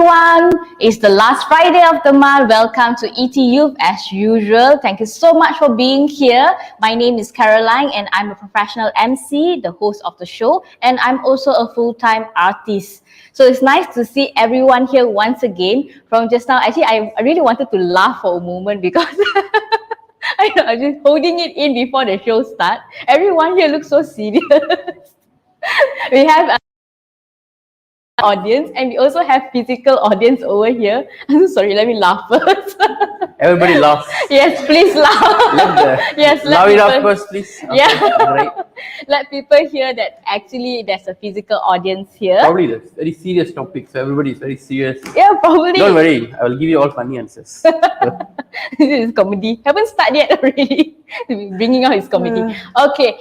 everyone. It's the last Friday of the month. Welcome to ET Youth as usual. Thank you so much for being here. My name is Caroline and I'm a professional MC, the host of the show, and I'm also a full-time artist. So it's nice to see everyone here once again. From just now, actually, I really wanted to laugh for a moment because I'm just holding it in before the show starts. Everyone here looks so serious. We have audience and we also have physical audience over here. I'm so sorry, let me laugh first. Everybody laughs. Yes, please laugh. Laugh it up first, please. Okay. Yeah. Right. Let people hear that actually there's a physical audience here. Probably that's very serious topic, so everybody is very serious. Yeah, probably. Don't worry, I will give you all funny answers. This is comedy. Haven't started yet already. Bringing out his comedy. Okay,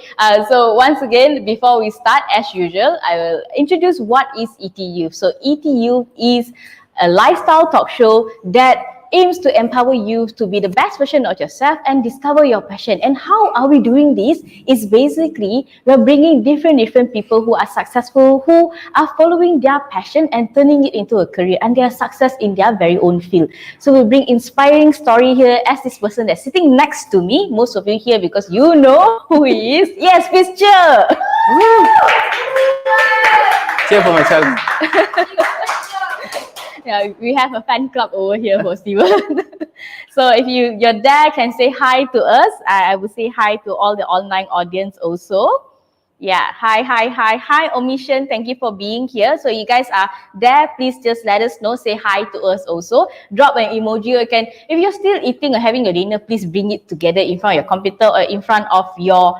so once again, before we start, as usual, I will introduce what is ET Youth. So ET Youth is a lifestyle talk show that aims to empower you to be the best version of yourself and discover your passion. And how are we doing this? It's basically we're bringing different people who are successful, who are following their passion and turning it into a career, and their success in their very own field. So we bring inspiring story here as this person that's sitting next to me. Most of you here because you know who he is. Yes, please cheer. Cheer for myself. Yeah, we have a fan club over here for Steven. So if you're there, can say hi to us. I would say hi to all the online audience also. Yeah, hi, Omission. Thank you for being here. So you guys are there, please just let us know. Say hi to us also. Drop an emoji. You can, if you're still eating or having your dinner, please bring it together in front of your computer or in front of your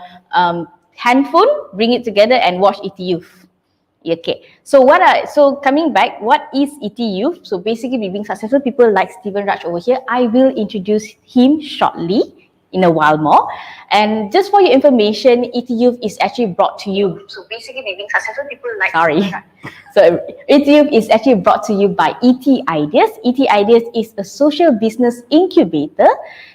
handphone. Bring it together and watch ET Youth. Okay, so coming back, what is ET Youth? So basically, we being successful people like Steven Raj over here. I will introduce him shortly in a while more. And just for your information, ET Youth is actually brought to you. So basically, we being successful people like So ET Youth is actually brought to you by ET Ideas. ET Ideas is a social business incubator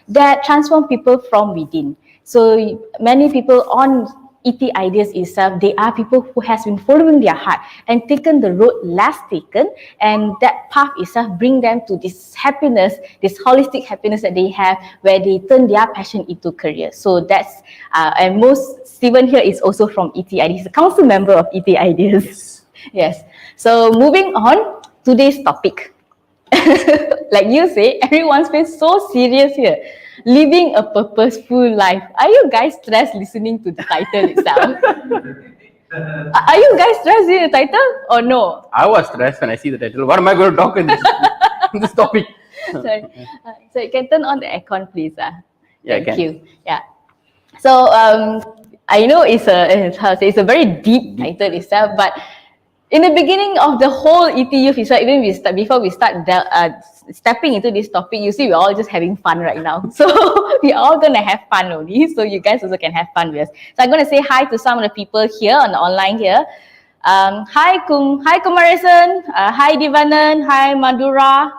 that transforms people from within. So many people on ET Ideas itself, they are people who has been following their heart and taken the road less taken, and that path itself bring them to this happiness, this holistic happiness that they have, where they turn their passion into career. So that's and most Steven here is also from ET Ideas. He's a council member of ET Ideas. Yes. So moving on, today's topic. Like you say, everyone's been so serious here. Living a purposeful life. Are you guys stressed listening to the title itself? Are you guys stressed in the title or no? I was stressed when I see the title. What am I going to talk in this topic? Sorry. So you can turn on the aircon, please. Yeah, Thank you. Yeah. So I know it's a very deep title itself, but in the beginning of the whole ET Youth, even before we start stepping into this topic, you see we're all just having fun right now. So we're all going to have fun only. So you guys also can have fun with us. So I'm going to say hi to some of the people here on the online here. Hi Kumarasan, hi Divanan, hi Madura.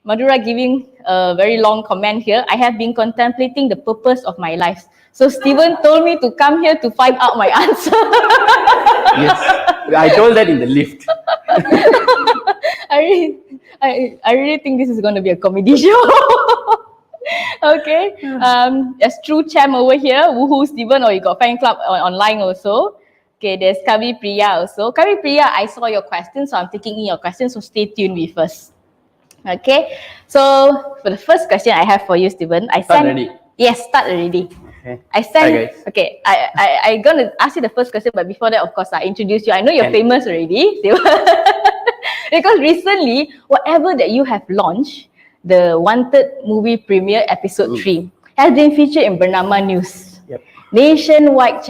Madura giving a very long comment here. I have been contemplating the purpose of my life. So Steven told me to come here to find out my answer. Yes, I told that in the lift. I really think this is going to be a comedy show. Okay. There's True Champ over here. Woohoo, Steven. Or you got fan club online also. Okay, there's Kavi Priya also. Kavi Priya, I saw your question, so I'm taking in your question. So stay tuned with us. Okay. So for the first question I have for you, Steven, Start already. Yes, start already. Okay. Hi guys. Okay, I'm gonna ask you the first question, but before that, of course, I introduce you. I know you're famous already, because recently, whatever that you have launched, the Wanted movie premiere episode 3 has been featured in Bernama News. Yep. Nationwide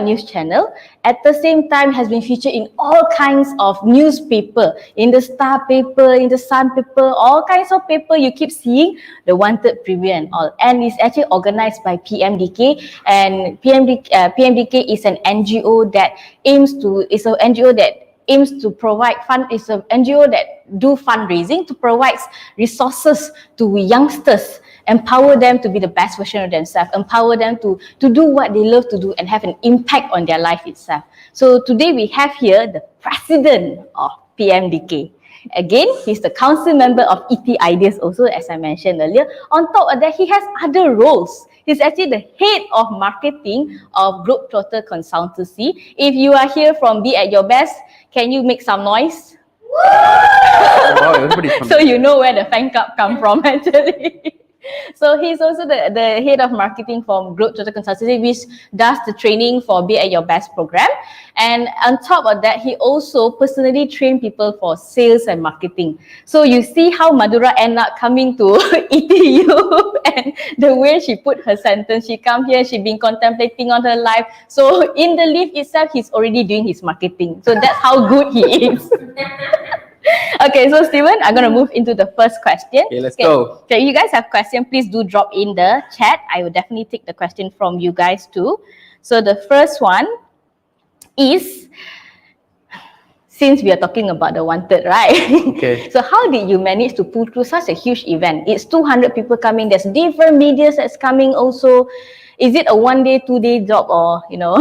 news channel. At the same time, has been featured in all kinds of newspaper, in the Star paper, in the Sun paper, all kinds of paper. You keep seeing the Wanted premiere and all, and it's actually organized by PMDK. And PMDK is an NGO that aims to provide fund. It's an NGO that do fundraising to provide resources to youngsters, empower them to be the best version of themselves, empower them to do what they love to do and have an impact on their life itself. So today we have here the president of PMDK. Again, he's the council member of ET Ideas also, as I mentioned earlier. On top of that, he has other roles. He's actually the head of marketing of Globetrotter Consultancy. If you are here from Be At Your Best, can you make some noise? Wow, everybody's So you know where the fan club come from actually. So he's also the head of marketing for Globetrotter Consultancy, which does the training for Be At Your Best program. And on top of that, he also personally trained people for sales and marketing. So you see how Madura ended up coming to ETU and the way she put her sentence. She come here, she been contemplating on her life. So in the lift itself, he's already doing his marketing. So that's how good he is. Okay, so Steven, I'm going to move into the first question. Okay, let's go. Okay, you guys have questions, please do drop in the chat. I will definitely take the question from you guys too. So the first one is, since we are talking about the wanted, right? Okay. So how did you manage to pull through such a huge event? It's 200 people coming, there's different medias that's coming also. Is it a 1 day, 2 day job or, you know?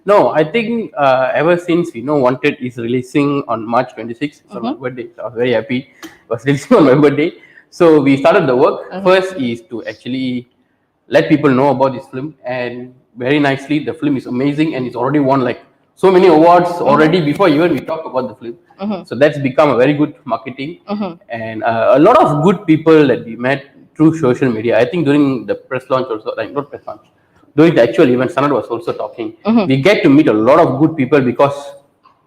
No, I think ever since Wanted is releasing on March 26th, it's on my birthday. So I was very happy. It was releasing on my birthday. So we started the work. First is to actually let people know about this film, and very nicely, the film is amazing and it's already won like so many awards already before even we talk about the film. So that's become a very good marketing, and a lot of good people that we met through social media. I think during the press launch also, like not press launch, during the actual event, Sanad was also talking. We get to meet a lot of good people because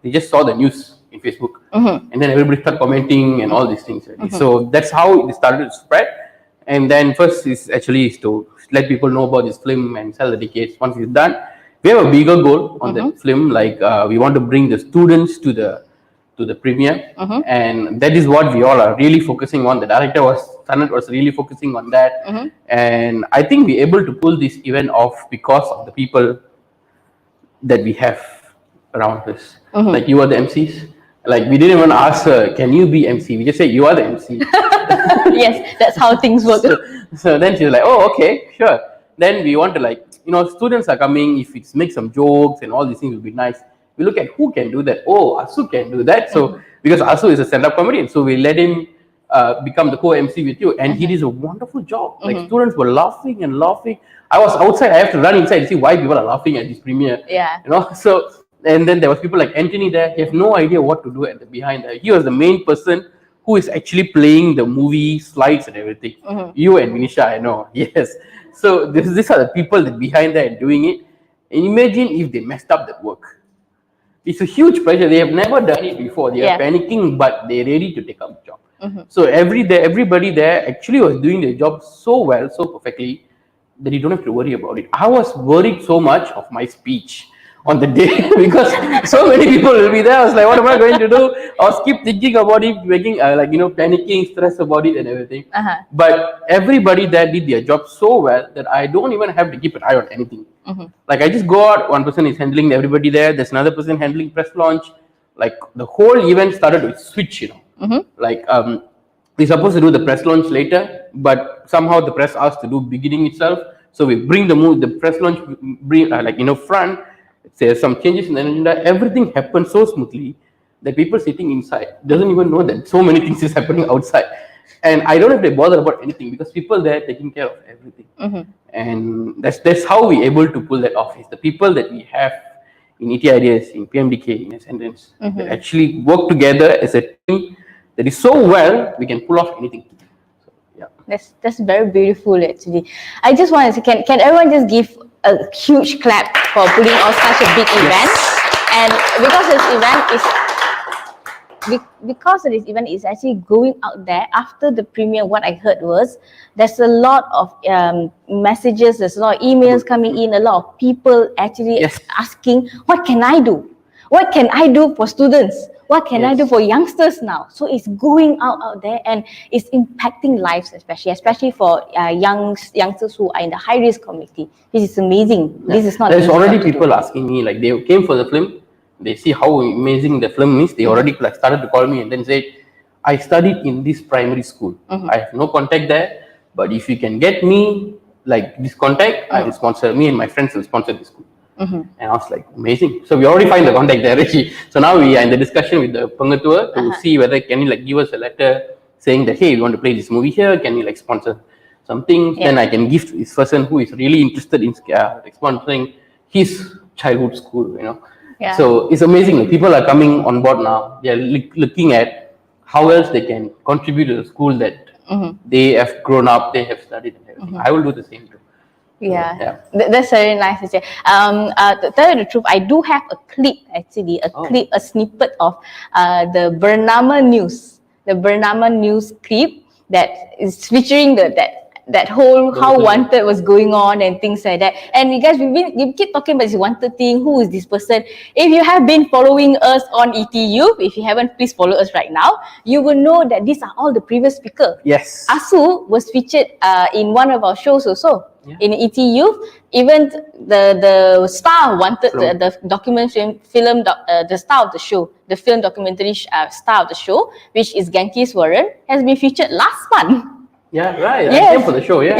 they just saw the news in Facebook, and then everybody started commenting and all these things. So that's how it started to spread. And then first is to let people know about this film and sell the tickets. Once it's done, we have a bigger goal on the film. Like we want to bring the students to the premiere, and that is what we all are really focusing on. The director Sanat was really focusing on that, and I think we're able to pull this event off because of the people that we have around us. Like you are the MCs. Like we didn't even ask her, can you be MC? We just say you are the MC. Yes, that's how things work. So then she's like, oh, okay, sure. Then we want to students are coming. If it's make some jokes and all these things will be nice. We look at who can do that. Oh, Asu can do that. So because Asu is a stand-up comedian, so we let him become the co-MC with you, and he did a wonderful job. Like students were laughing and laughing. I was outside. I have to run inside to see why people are laughing at this premiere. Yeah. So and then there was people like Anthony there. He has no idea what to do at the behind there. He was the main person who is actually playing the movie slides and everything. You and Vinisha, I know. Yes. So these are the people that behind there and doing it. And imagine if they messed up that work. It's a huge pressure. They have never done it before. They are panicking, but they're ready to take up the job. So everybody there actually was doing their job so well, so perfectly, that you don't have to worry about it. I was worried so much of my speech on the day because so many people will be there. I was like, what am I going to do? I was keep thinking about it, making panicking, stress about it and everything. But everybody there did their job so well that I don't even have to keep an eye on anything. Like I just go out, one person is handling everybody there, there's another person handling press launch. Like the whole event started to switch, Like we're supposed to do the press launch later, but somehow the press asked to do beginning itself. So we bring the press launch front. There's some changes in the agenda. Everything happened so smoothly that people sitting inside doesn't even know that so many things is happening outside. And I don't have to bother about anything because people there are taking care of everything. And that's how we're able to pull that off. It's the people that we have in ET Ideas, in PMDK, in Ascendance, that actually work together as a team that is so well, we can pull off anything. So, yeah. That's very beautiful actually. I just want to say, can everyone just give a huge clap for pulling off such a big event? And because this event is actually going out there after the premiere, what I heard was there's a lot of messages, there's a lot of emails coming in, a lot of people actually asking, what can I do? What can I do for students? What can I do for youngsters now? So it's going out there and it's impacting lives, especially for youngsters who are in the high risk community. This is amazing. This is not. There's already people asking me, like they came for the film, they see how amazing the film is. They already started to call me and then say, I studied in this primary school. I have no contact there, but if you can get me like this contact, I will sponsor. Me and my friends will sponsor this school. And I was like, amazing. So we already find the contact there already. So now we are in the discussion with the Pengetua to see whether can you like give us a letter saying that, hey, we want to play this movie here. Can you like sponsor something? Then I can give this person who is really interested in like sponsoring his childhood school, you know. So it's amazing. Like, people are coming on board now. They are looking at how else they can contribute to the school that they have grown up, they have studied and everything. I will do the same too. That's very nice to say. To tell you the truth, I do have a clip actually, a snippet of the Bernama News, clip that is featuring that whole how Wanted was going on and things like that. And you guys, we keep talking about this Wanted thing. Who is this person? If you have been following us on ETU, if you haven't, please follow us right now. You will know that these are all the previous speakers. Yes. Asu was featured in one of our shows also. In ETU, even the star Wanted, the documentary film, the star of the show, the film documentary star of the show, which is Genki Swaran, has been featured last month. Yeah, right. I came for the show. Yeah.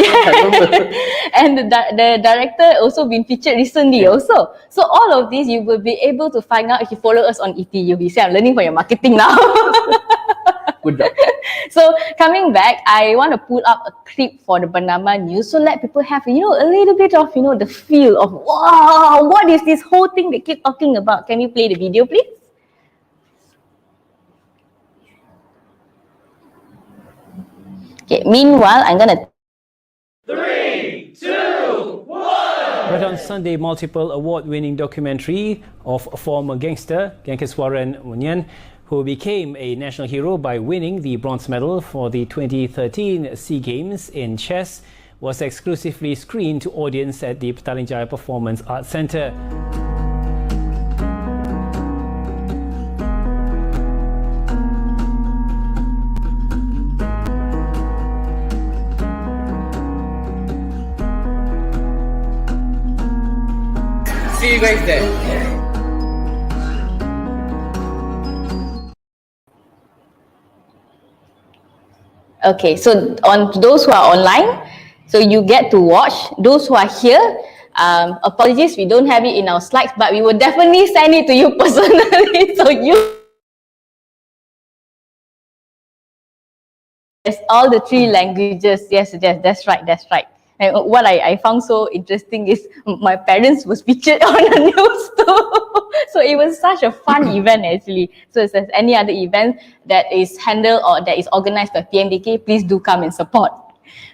And the director also been featured recently also. So all of these you will be able to find out if you follow us on ETU. You see, I'm learning for your marketing now. Good job. So coming back, I want to pull up a clip for the Bernama News, so let people have, a little bit of, the feel of, wow, what is this whole thing they keep talking about? Can you play the video, please? Okay, meanwhile, I'm going to... 3, 2, 1! Right on Sunday, multiple award-winning documentary of former gangster Genkeswaran Munyan, who became a national hero by winning the bronze medal for the 2013 SEA Games in chess, was exclusively screened to audience at the Petaling Jaya Performance Arts Centre. See you guys there. Okay, so on those who are online, so you get to watch. Those who are here, apologies, we don't have it in our slides, but we will definitely send it to you personally. So you... Yes, all the 3 languages. Yes, that's right. And what I found so interesting is my parents was featured on the news too. So it was such a fun event actually. So if there's any other event that is handled or that is organized by PMDK, please do come and support.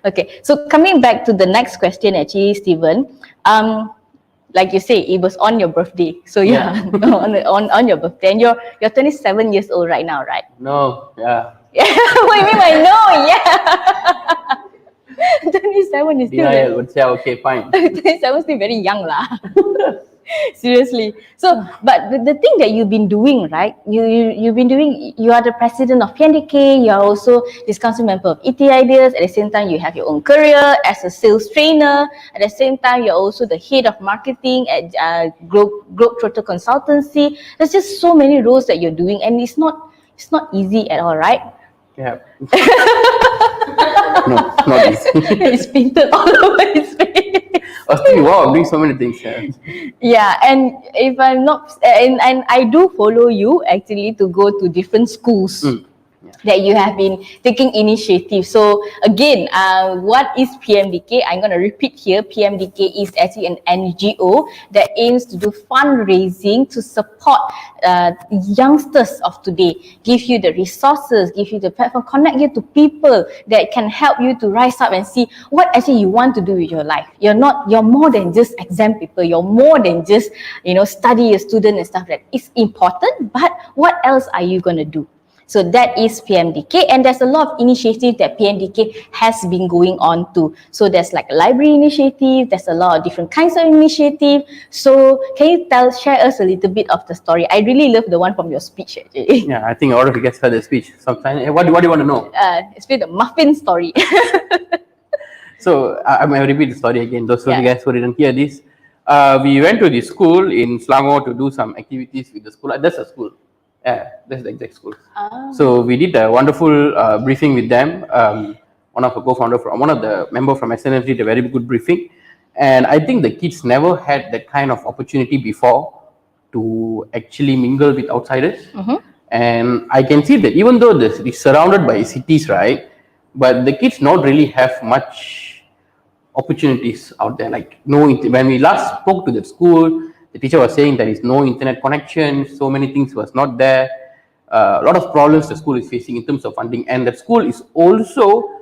Okay, so coming back to the next question actually, Stephen. Like you say, it was on your birthday. So on your birthday. And you're 27 years old right now, right? No, yeah. What do you mean by no? Yeah. 27 is still... Yeah, I would say, okay, fine. 27 is still very young lah. Seriously. So, but the thing that you've been doing, right? You've been doing, you are the president of PNDK, you are also this council member of ET Ideas, at the same time you have your own career as a sales trainer, at the same time you're also the head of marketing at Globetrotter Consultancy. There's just so many roles that you're doing and it's not easy at all, right? Yeah. No, not easy. It's painted all over his face. I was thinking, wow, I'm doing so many things. Yeah, and if I'm not, and I do follow you actually to go to different schools that you have been taking initiative. So again, what is PMDK? I'm going to repeat here. PMDK is actually an NGO that aims to do fundraising to support youngsters of today, give you the resources, give you the platform, connect you to people that can help you to rise up and see what actually you want to do with your life. You're more than just exam paper. You're more than just, study a student and stuff like that. It's important, but what else are you going to do? So that is PMDK, and there's a lot of initiatives that PMDK has been going on to. So there's like a library initiative, there's a lot of different kinds of initiative. So can you share us a little bit of the story? I really love the one from your speech actually. Yeah, I think all of you guys heard the speech sometime. What do you want to know? It's the muffin story. So I'm going to repeat the story again. Those of you guys who didn't hear this, we went to the school in Selangor to do some activities with the school. That's a school. Yeah, that's the exact school. So we did a wonderful briefing with them. One of the co-founder from one of the member from SNF did a very good briefing, And I think the kids never had that kind of opportunity before to actually mingle with outsiders. And I can see that even though it's surrounded by cities, right, but the kids not really have much opportunities out there. Like when we last spoke to the school, the teacher was saying there is no internet connection, so many things was not there. A lot of problems the school is facing in terms of funding, and the school is also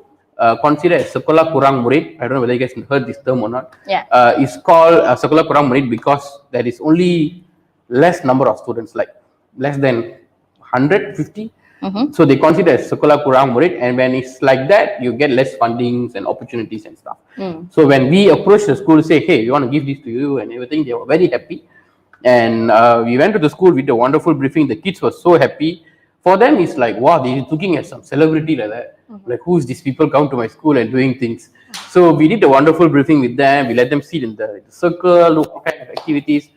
considered as sekolah kurang murid. I don't know whether you guys heard this term or not. Yeah. It's called sekolah kurang murid because there is only less number of students, like less than 150. So they consider as sekolah kurang murid, and when it's like that, you get less fundings and opportunities and stuff. So when we approached the school, say, hey, we want to give this to you and everything, they were very happy. And we went to the school with a wonderful briefing. The kids were so happy. For them, it's like, wow, they're looking at some celebrity like that. Like, who's these people come to my school and doing things? So we did a wonderful briefing with them. We let them sit in the circle, look what kind of activities.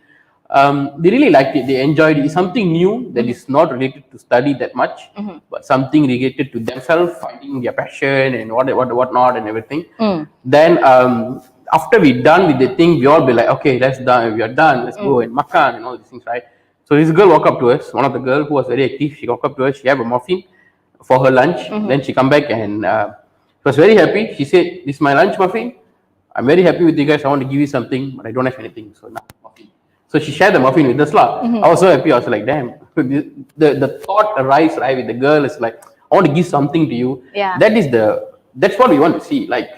They really liked it. They enjoyed it. It's something new that is not related to study that much, but something related to themselves, finding their passion and what not and everything. Then after we're done with the thing, we all be like, okay, we are done. Let's go and makan and all these things, right? So this girl walked up to us. One of the girls who was very active, she walked up to us. She had a muffin for her lunch. Then she come back and she was very happy. She said, "This is my lunch muffin. I'm very happy with you guys. I want to give you something, but I don't have anything. So now muffin." So she shared the muffin with us lah. I was so happy. I was like, damn. The thought arise right with the girl is like, I want to give something to you. Yeah. That's what we want to see. Like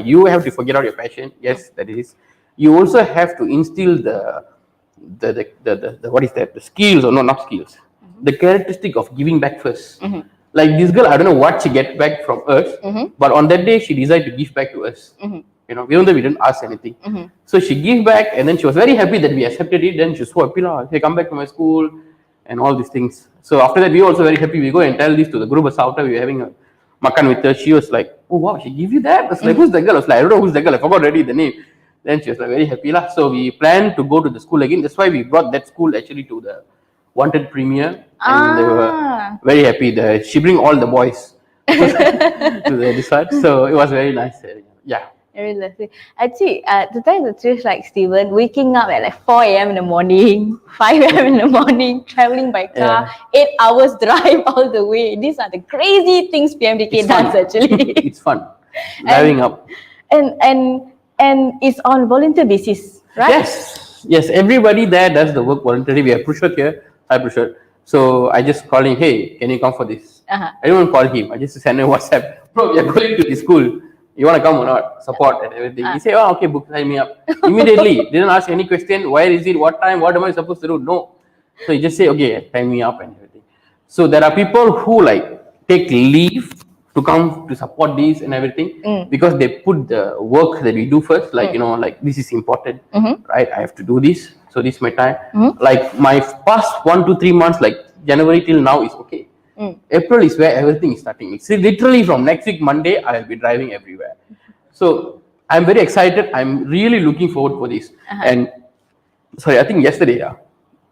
you have to forget out your passion. Yes, that is. You also have to instill the what is that? The skills, or no, not skills. The characteristic of giving back first. Like this girl, I don't know what she get back from us, but on that day she decided to give back to us. Even though we didn't ask anything. So she gave back, and then she was very happy that we accepted it. Then she was so happy, hey, come back to my school, and all these things. So after that, we were also very happy. We go and tell this to the group of Sauta. We were having a makan with her. She was like, oh wow, she gave you that? I was like, who's the girl? I was like, I don't know who's the girl. I forgot already the name. Then she was like very happy lah. So we planned to go to the school again. That's why we brought that school actually to the wanted premiere, and they were very happy. She bring all the boys to the resort. So it was very nice. Yeah. Very lovely. Actually, to tell you the truth, like Steven, waking up at like 4 a.m. in the morning, 5 a.m. in the morning, traveling by car, 8 hours drive all the way. These are the crazy things PMDK does actually. It's fun. Driving up. And it's on volunteer basis, right? Yes. Everybody there does the work voluntarily. We have Prushat here. Hi Prushat. So I just call him, hey, can you come for this? I don't call him. I just send him WhatsApp. Bro, we are going to the school. You want to come or not? Support and everything. He said, oh, okay, book, sign me up. Immediately. Didn't ask any question. Where is it? What time? What am I supposed to do? No. So he just say, okay, sign me up and everything. So there are people who like take leave to come to support this and everything because they put the work that we do first. Like, like this is important, right? I have to do this. So this is my time. Like my past 1 to 3 months, like January till now is okay. April is where everything is starting. See, literally from next week Monday, I'll be driving everywhere. So I'm very excited. I'm really looking forward for this. And sorry, I think yesterday,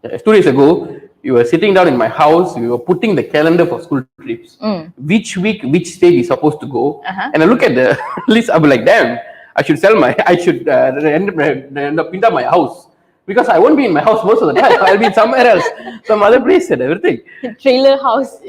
2 days ago, we were sitting down in my house. We were putting the calendar for school trips. Which week, which state is supposed to go. And I look at the list. I'll be like, damn, I should end up pindah my house. Because I won't be in my house most of the time. I'll be somewhere else, some other place and everything. Trailer house.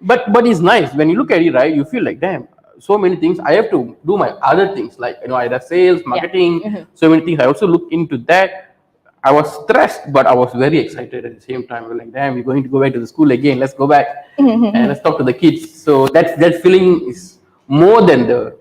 But it's nice. When you look at it, right, you feel like, damn, so many things. I have to do my other things, like, either sales, marketing, so many things. I also look into that. I was stressed, but I was very excited at the same time. I was like, damn, we're going to go back to the school again. Let's go back and let's talk to the kids. So that feeling is more than the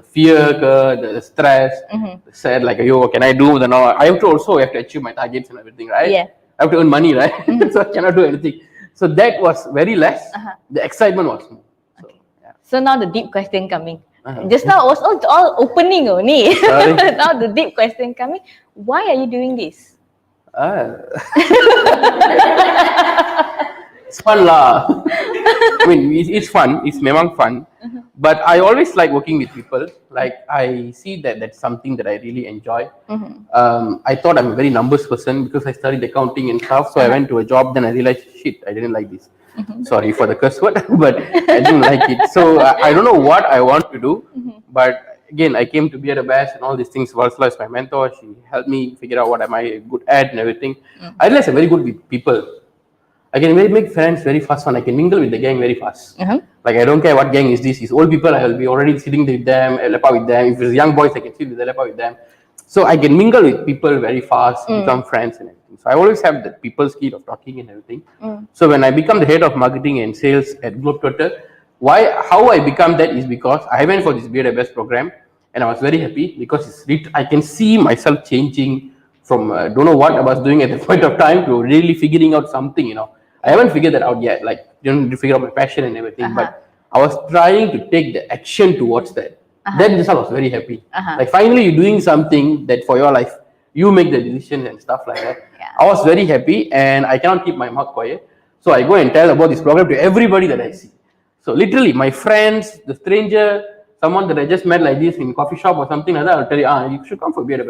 fear, the stress, the sad, like, yo, can I do? I have to achieve my targets and everything, right? Yeah. I have to earn money, right? So I cannot do anything. So that was very less. The excitement was more. So, so now the deep question coming. Just now it was all opening only. Now the deep question coming. Why are you doing this? It's fun lah. I mean, it's fun. It's memang fun. But I always like working with people. Like, I see that that's something that I really enjoy. I thought I'm a very numbers person because I studied accounting and stuff. So I went to a job, then I realized, shit, I didn't like this. Sorry for the curse word, but I didn't like it. So I don't know what I want to do, but again, I came to be at the best and all these things. Varsala is my mentor. She helped me figure out what am I good at and everything. I realized I'm very good with people. I can make friends very fast and I can mingle with the gang very fast. Like I don't care what gang is this. It's old people, I will be already sitting with them, lepa with them. If it's young boys, I can sit with the lepa with them. So I can mingle with people very fast, become friends and everything. So I always have the people skill of talking and everything. So when I become the head of marketing and sales at Globetrotter, how I become that is because I went for this BRBS program and I was very happy because I can see myself changing from don't know what I was doing at the point of time to really figuring out something, I haven't figured that out yet, like to figure out my passion and everything, but I was trying to take the action towards that. Then this I was very happy. Like finally you're doing something that for your life, you make the decision and stuff like that. I was very happy and I cannot keep my mouth quiet. So I go and tell about this program to everybody that I see. So literally my friends, the stranger, someone that I just met like this in coffee shop or something like that, I'll tell you, you should come for beer.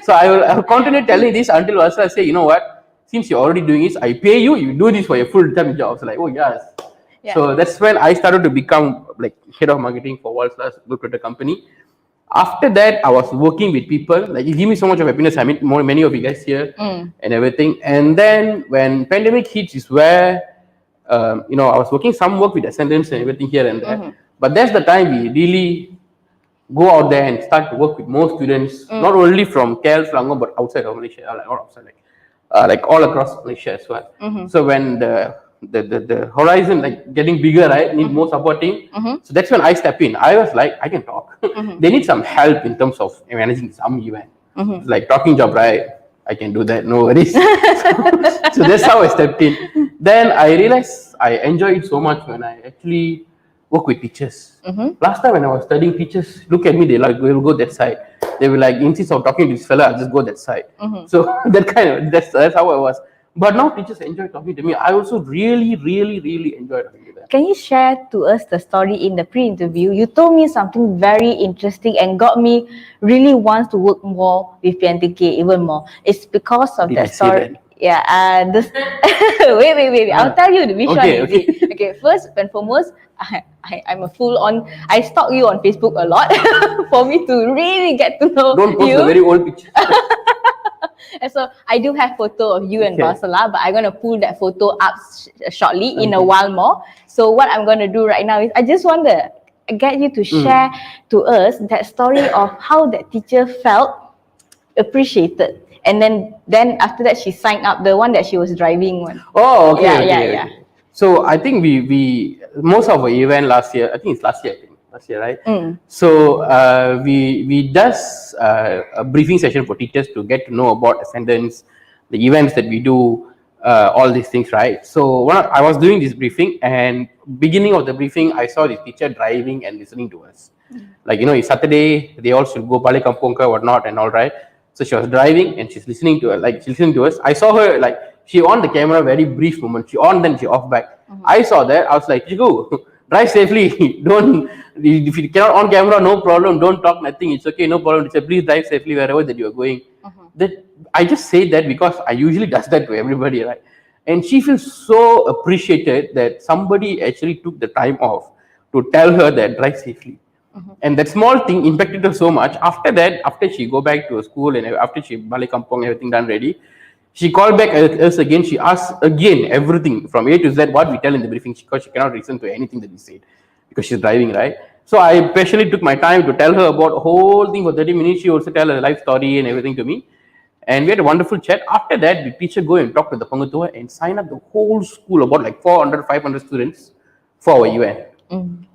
So I will continue telling this until I say, you know what? Since you're already doing this, I pay you, you do this for your full-time job. So like, oh yes. Yeah. So that's when I started to become like head of marketing for World's Last Globetrotter company. After that, I was working with people. Like it gave me so much of happiness. I meet many of you guys here and everything. And then when pandemic hits is where, I was working some work with Ascendants and everything here and there. But that's the time we really go out there and start to work with more students, not only from KL, Selangor, but outside of Malaysia, like all across Malaysia as well. So when the horizon like getting bigger, right, need more supporting. So that's when I step in. I was like, I can talk. They need some help in terms of managing some event. Like talking job, right? I can do that, no worries. So that's how I stepped in. Then I realized I enjoy it so much when I actually work with teachers. Last time when I was studying, teachers look at me, they will go that side. They will like, instead of talking to this fella, I'll just go that side. So that's how I was. But now teachers enjoy talking to me. I also really, really, really enjoy talking to them. Can you share to us the story in the pre-interview? You told me something very interesting and got me really wants to work more with PNTK even more. It's because of that story. Yeah, wait. I'll tell you which one is it. Okay, first and foremost, I'm a full-on. I stalk you on Facebook a lot for me to really get to know you. Don't post the very old pictures. And so I do have photo of you and Varsala, but I'm gonna pull that photo up shortly in a while more. So what I'm gonna do right now is I just want to get you to share to us that story of how that teacher felt appreciated. And then after that she signed up the one that she was driving one. Oh, okay. Yeah. So I think we most of our event last year, I think it's last year, right? So we does a briefing session for teachers to get to know about Ascendants, the events that we do, all these things, right? So I was doing this briefing, and beginning of the briefing, I saw the teacher driving and listening to us. Like, it's Saturday, they all should go Balik Kampung or whatnot and all, right? So she was driving and she's listening to us. I saw her, like, she on the camera, very brief moment. She on, then she off back. I saw that. I was like, Chiku, drive safely. If you cannot on camera, no problem. Don't talk, nothing. It's okay, no problem. Teacher, please drive safely wherever that you are going. That I just say that because I usually does that to everybody, right? And she feels so appreciated that somebody actually took the time off to tell her that drive safely. And that small thing impacted her so much. After that, after she go back to her school and after she balik kampung, everything done ready, she called back us again. She asked again everything from A to Z what we tell in the briefing because she cannot listen to anything that we said because she's driving, right? So I especially took my time to tell her about the whole thing for 30 minutes. She also tell her life story and everything to me. And we had a wonderful chat. After that, the teacher go and talk to the Pangatua and sign up the whole school, about like 400, 500 students for our event.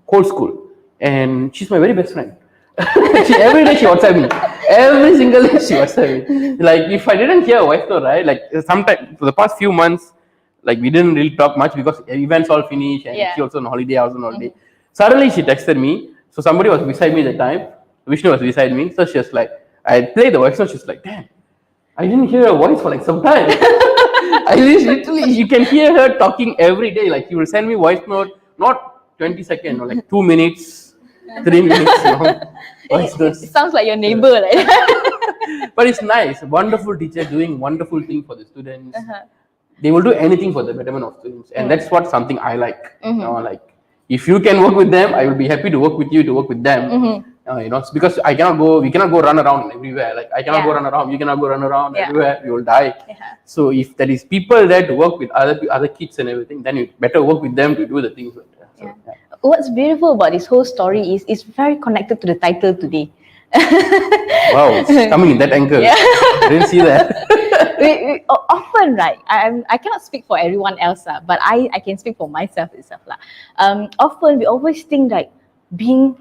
Whole school. And she's my very best friend. Every day she WhatsApp me. Every single day she WhatsApp me. Like, if I didn't hear her voice note, right? Like, sometime for the past few months, like, we didn't really talk much because events all finished and she also on holiday, I was on holiday. Suddenly she texted me. So somebody was beside me at the time. Vishnu was beside me. So she was like, I played the voice note. She's like, damn, I didn't hear her voice for like some time. I literally, you can hear her talking every day. Like, she will send me voice note, not 20 seconds or like 2 minutes, 3 minutes long. It sounds like your neighbor, right? But it's nice. Wonderful teacher doing wonderful thing for the students. They will do anything for the betterment of students. And that's what something I like. Like, if you can work with them, I will be happy to work with you to work with them. It's because we cannot go run around everywhere. Like I cannot go run around, you cannot go run around everywhere. You will die. So if there is people there to work with other kids and everything, then you better work with them to do the things. What's beautiful about this whole story is it's very connected to the title today. Wow, it's coming in that angle. I didn't see that. we often, right? I cannot speak for everyone else, but I can speak for myself itself. Often we always think like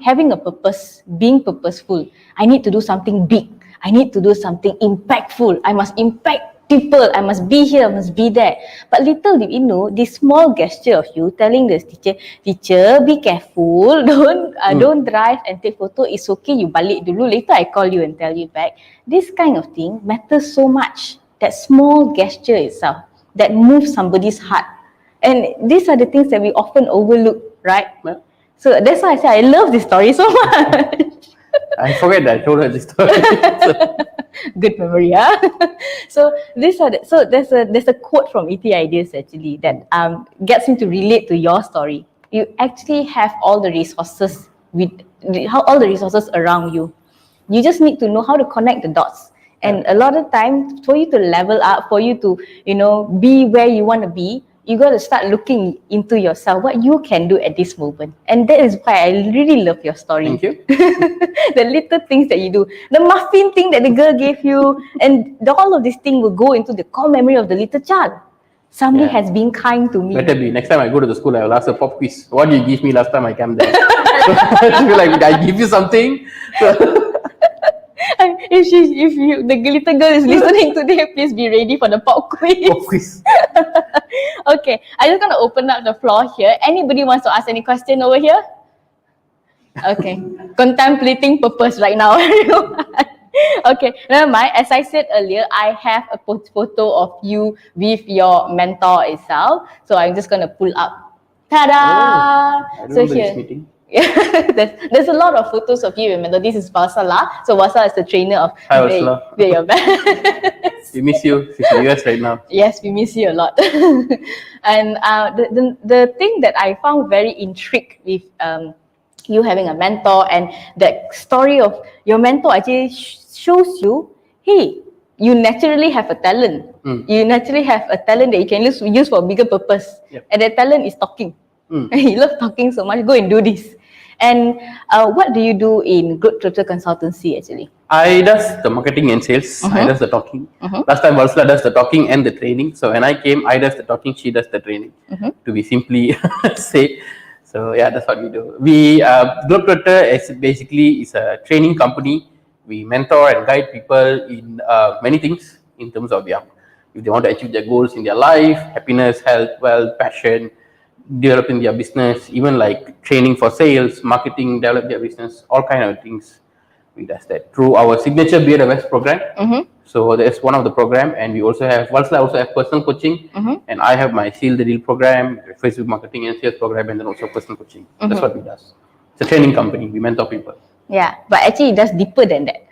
having a purpose, being purposeful. I need to do something big. I need to do something impactful. I must impact people. I must be here. I must be there. But little did you know, this small gesture of you telling the teacher, be careful. Don't drive and take photo. It's okay. You balik dulu. Later I call you and tell you back. This kind of thing matters so much. That small gesture itself that moves somebody's heart. And these are the things that we often overlook, right? So that's why I say I love this story so much. I forget that I told her this story. Good memory, huh? So there's a quote from ET Ideas actually that gets me to relate to your story. You actually have all the resources around you. You just need to know how to connect the dots. And a lot of time, for you to level up, for you to be where you want to be, you got to start looking into yourself, what you can do at this moment. And that is why I really love your story. Thank you. The little things that you do. The muffin thing that the girl gave you, and all of this thing will go into the core memory of the little child. Somebody has been kind to me. Better be. Next time I go to the school, I will ask a pop quiz. What did you give me last time I came there? She'll be like, did I give you something? If the little girl is listening today, please be ready for the pop quiz. Pop quiz. Okay, I'm just gonna open up the floor here. Anybody wants to ask any question over here? Okay, contemplating purpose right now. Okay, never mind. As I said earlier, I have a photo of you with your mentor itself. So I'm just gonna pull up. Ta-da! I So remember here. this meeting. There's a lot of photos of you. Remember, this is Varsala. So Varsala is the trainer of. Hi, Varsala. Your best. We miss you. She's in the US right now. Yes, we miss you a lot. And the thing that I found very intrigued with you having a mentor, and that story of your mentor actually shows you, hey, you naturally have a talent. You naturally have a talent that you can use for a bigger purpose. And that talent is talking. You love talking so much. Go and do this. And what do you do in Group Total Consultancy actually? I does the marketing and sales. I does the talking. Last time Varsala does the talking and the training. So when I came, I does the talking, she does the training. To be simply say. So yeah, that's what we do. We Group Total is basically a training company. We mentor and guide people in many things in terms of if they want to achieve their goals in their life, happiness, health, wealth, passion, developing their business, even like training for sales, marketing, develop their business, all kind of things. We does that through our signature Be the Best program. So that's one of the program, and we also have also have personal coaching, and I have my Seal the Deal program, Facebook marketing and sales program, and then also personal coaching. That's what we does. It's a training company. We mentor people. Yeah, but actually it does deeper than that.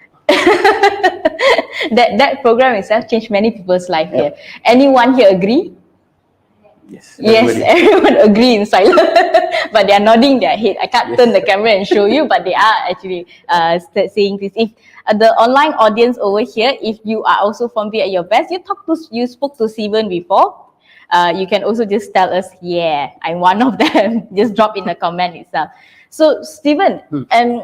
that program itself changed many people's life here. Anyone here agree? Yes, everyone agree in silence, but they are nodding their head. I can't turn the camera and show you, but they are actually saying this. If the online audience over here, if you are also from Be at Your Best, you spoke to Steven before. You can also just tell us, yeah, I'm one of them. Just drop in the comment itself. So Steven,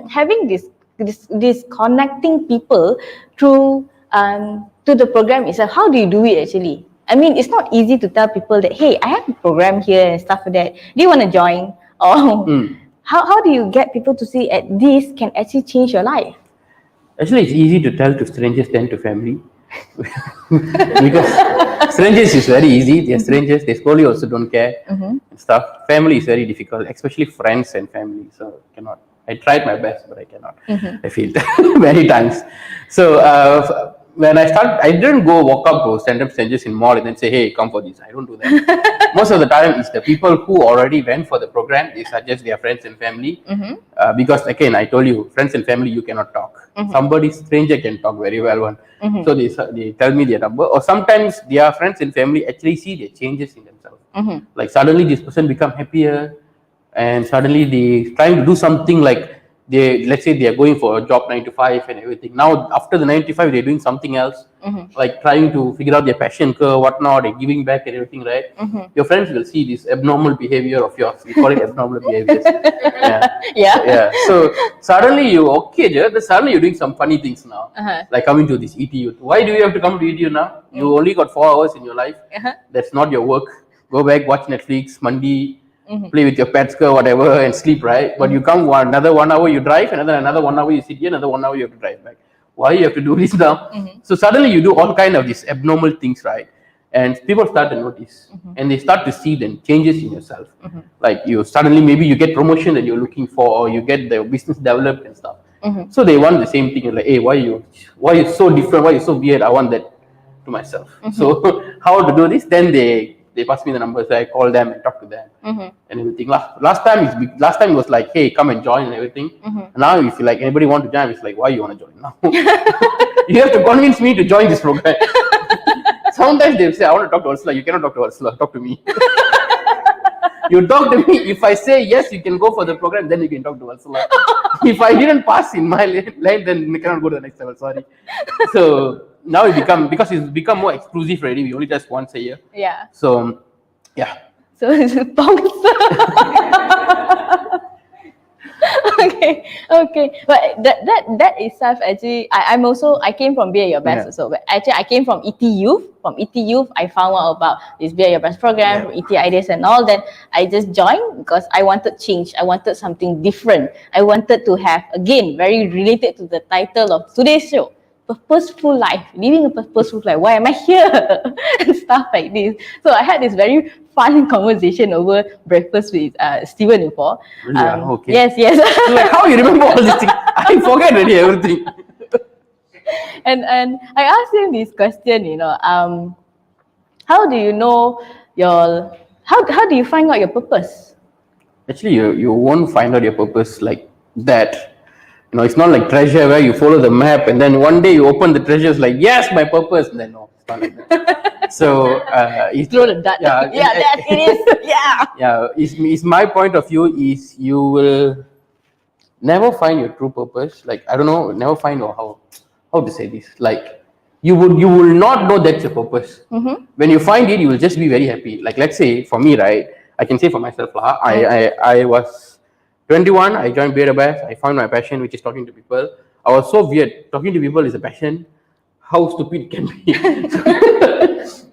having this connecting people through to the program itself, how do you do it actually? I mean, it's not easy to tell people that, hey, I have a program here and stuff like that. Do you want to join? Or how do you get people to see that this can actually change your life? Actually, it's easy to tell to strangers than to family. Because strangers is very easy. They're strangers. They slowly also don't care and stuff. Family is very difficult, especially friends and family. So cannot. I tried my best, but I cannot. I failed many times. So when I started, I didn't go walk up to stand-up strangers in mall and then say, hey, come for this. I don't do that. Most of the time, it's the people who already went for the program. They suggest their friends and family. Because again, I told you, friends and family, you cannot talk. Somebody stranger can talk very well. So they tell me their number. Or sometimes their friends and family actually see the changes in themselves. Like suddenly this person become happier, and suddenly they trying to do something like let's say they are going for a job 9 to 5 and everything. Now after the 9 to 5, they're doing something else, like trying to figure out their passion curve, whatnot, they're giving back and everything, right? Your friends will see this abnormal behavior of yours. We call it abnormal behaviors. Yeah. So suddenly suddenly you're doing some funny things now, like coming to this ETU. Why do you have to come to ETU now? You only got 4 hours in your life. That's not your work. Go back, watch Netflix, Monday, play with your pets, whatever, and sleep, right? But you come another 1 hour, you drive, another 1 hour you sit here, another 1 hour you have to drive back. Why you have to do this now? So suddenly you do all kind of these abnormal things, right? And people start to notice, and they start to see the changes in yourself. Like you suddenly maybe you get promotion that you're looking for, or you get the business developed and stuff. So they want the same thing. You're like, hey, why you so different? Why you so weird? I want that to myself. So how to do this? Then they pass me the numbers. I call them and talk to them and everything. Last time it was like, hey, come and join and everything. Now if you like anybody want to join, it's like, why you want to join now? You have to convince me to join this program. Sometimes they say, I want to talk to Ursula. You cannot talk to Ursula. Talk to me. You talk to me. If I say yes, you can go for the program, then you can talk to Ursula. If I didn't pass in my line, then we cannot go to the next level. Sorry. So now because it's become more exclusive already. We only test once a year. Yeah. So yeah. So it's okay. But that itself actually, I came from Be Your Best also. But actually, I came from ETU. From ETU, I found out about this Be Your Best program, from ET Ideas and all. Then I just joined because I wanted change. I wanted something different. I wanted to have, again, very related to the title of today's show, purposeful life, living a purposeful life. Why am I here? And stuff like this. So I had this very fun conversation over breakfast with Steven before. Really? Okay. Yes. Like, how you remember all these things? I forget already everything. And I asked him this question, how do you know how do you find out your purpose? Actually, you won't find out your purpose like that. It's not like treasure where you follow the map and then one day you open the treasure, it's like, yes, my purpose. And then no, it's not like that. So it's throw the dart. That it is. Yeah. It's my point of view is you will never find your true purpose. Like, I don't know, never find how to say this. Like you will not know that's your purpose. When you find it, you will just be very happy. Like, let's say for me, right? I can say for myself, I was 21, I joined Be Your Best. I found my passion, which is talking to people. I was so weird. Talking to people is a passion. How stupid it can be.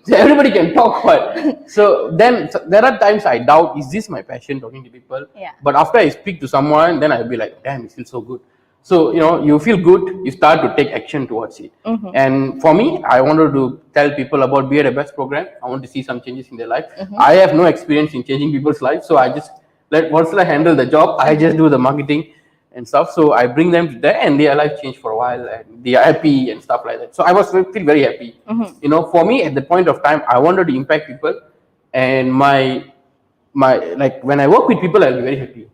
So everybody can talk, but so then there are times I doubt, is this my passion, talking to people? Yeah. But after I speak to someone, then I'll be like, damn, it feels so good. So, you feel good, you start to take action towards it. And for me, I wanted to tell people about Be Your Best program. I want to see some changes in their life. I have no experience in changing people's lives, so I just let Ursula handle the job. I just do the marketing and stuff. So I bring them to there and their life changed for a while and they are happy and stuff like that. So I feel very happy. For me at the point of time, I wanted to impact people, and my like when I work with people, I'll be very happy.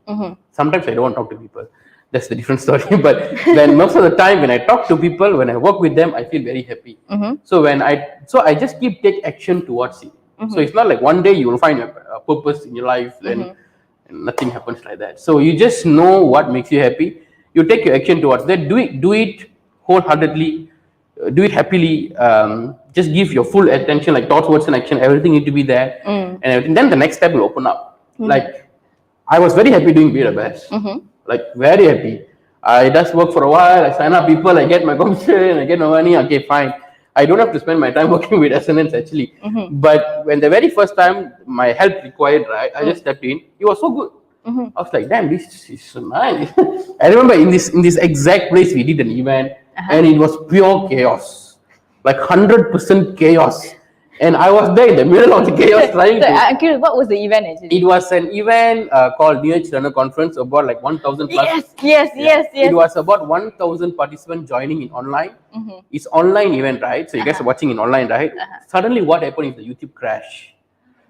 Sometimes I don't want to talk to people. That's the different story. But then most of the time when I talk to people, when I work with them, I feel very happy. So I just take action towards it. So it's not like one day you will find a purpose in your life and nothing happens like that. So you just know what makes you happy. You take your action towards that. Do it wholeheartedly. Do it happily. Just give your full attention, like thoughts, words, and action. Everything need to be there, and everything. Then the next step will open up. Like I was very happy doing Be Your Best. Like very happy. I just work for a while. I sign up people. I get my commission. I get my money. Okay, fine. I don't have to spend my time working with SNNs actually. But when the very first time my help required, right, I just stepped in. It was so good. I was like, damn, this is so nice. I remember in this exact place we did an event, and it was pure chaos, like 100% chaos. And I was there in the middle of the chaos trying to. I'm curious, what was the event actually? It was an event called New Age Learner Conference, about like 1,000 plus. Yes. It was about 1,000 participants joining in online. It's online event, right? So you guys are watching in online, right? Suddenly what happened is the YouTube crash.